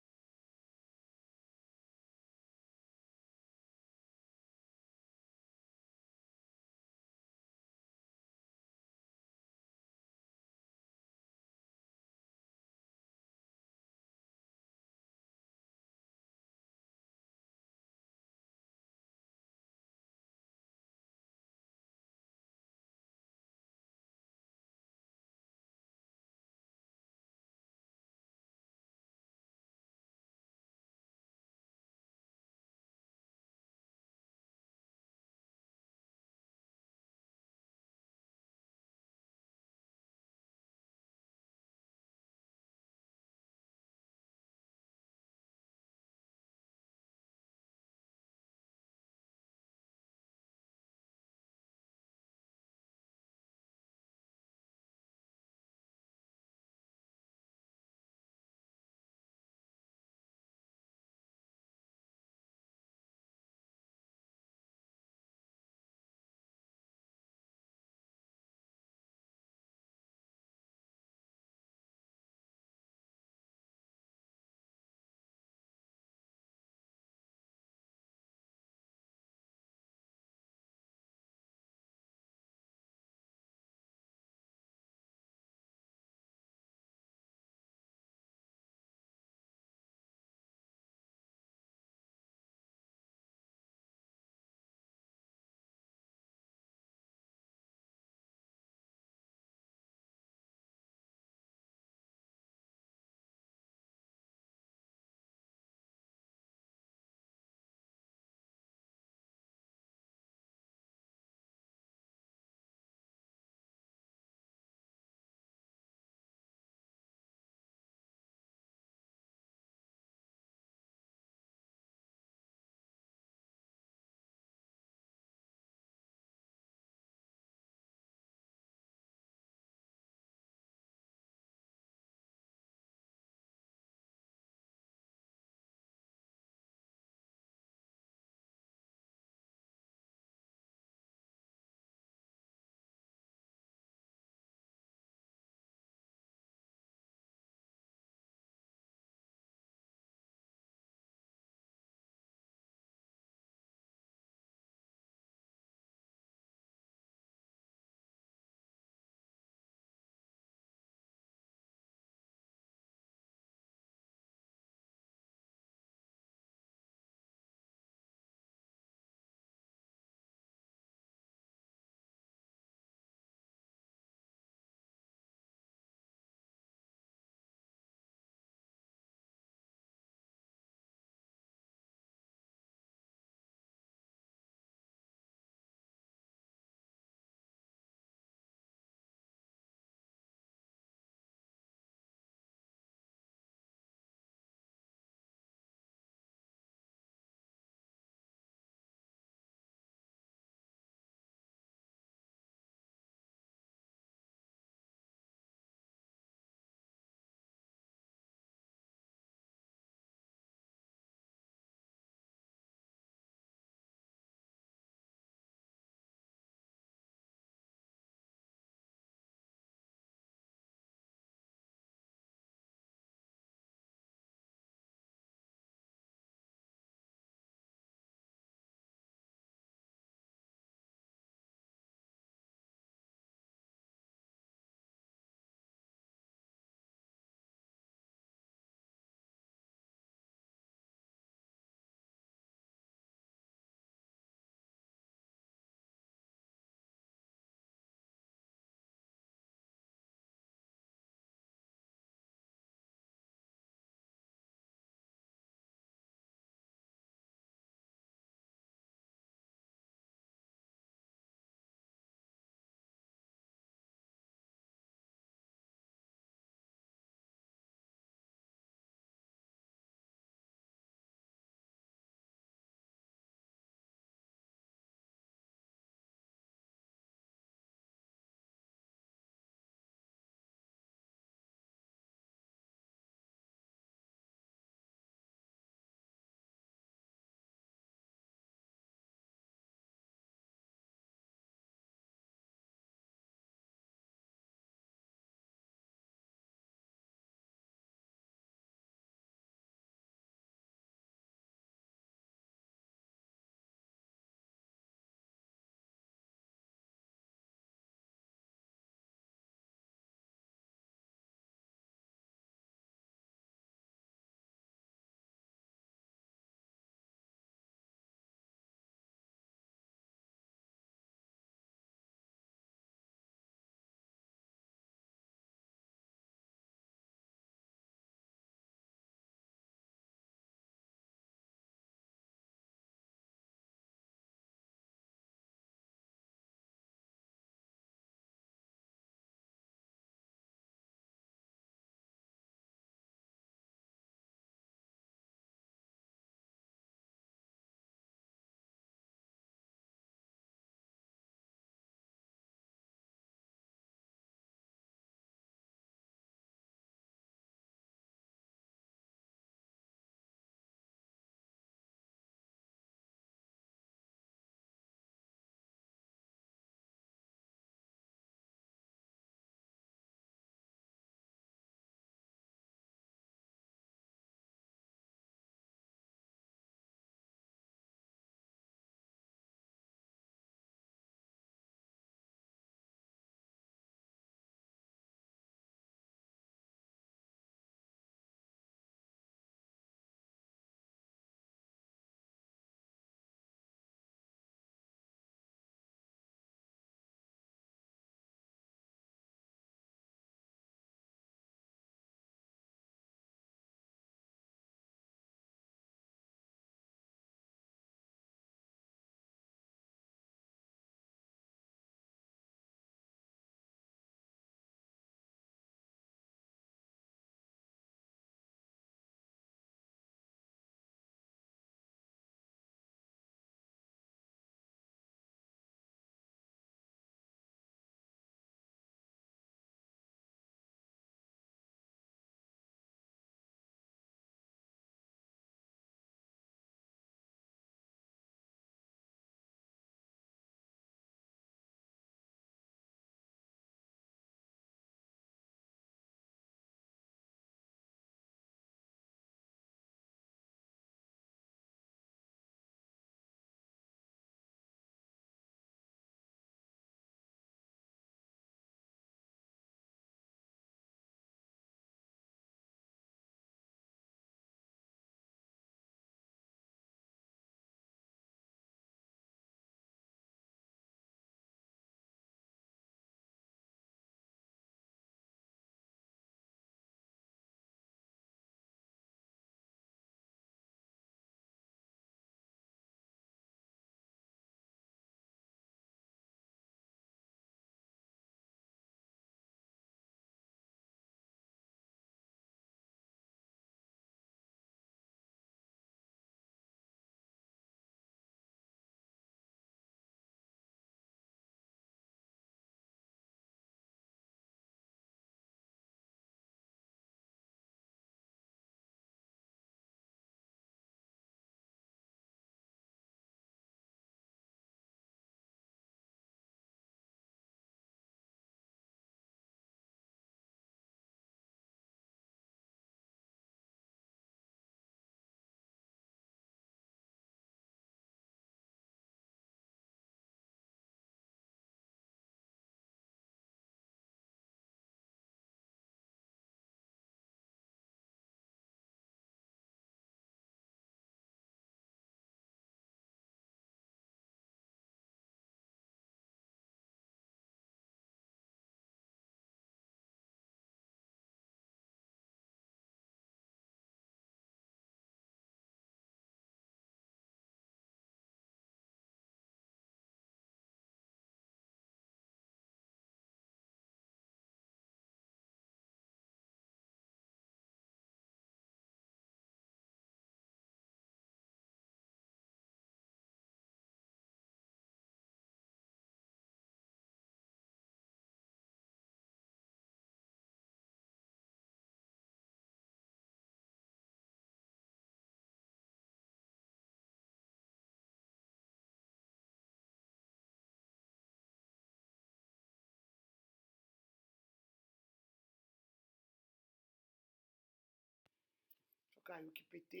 kaka yo kipete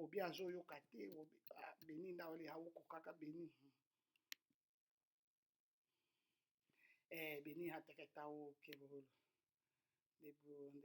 obi azoyoka te beni na ole hauko kaka beni beni hateketa o kebolo de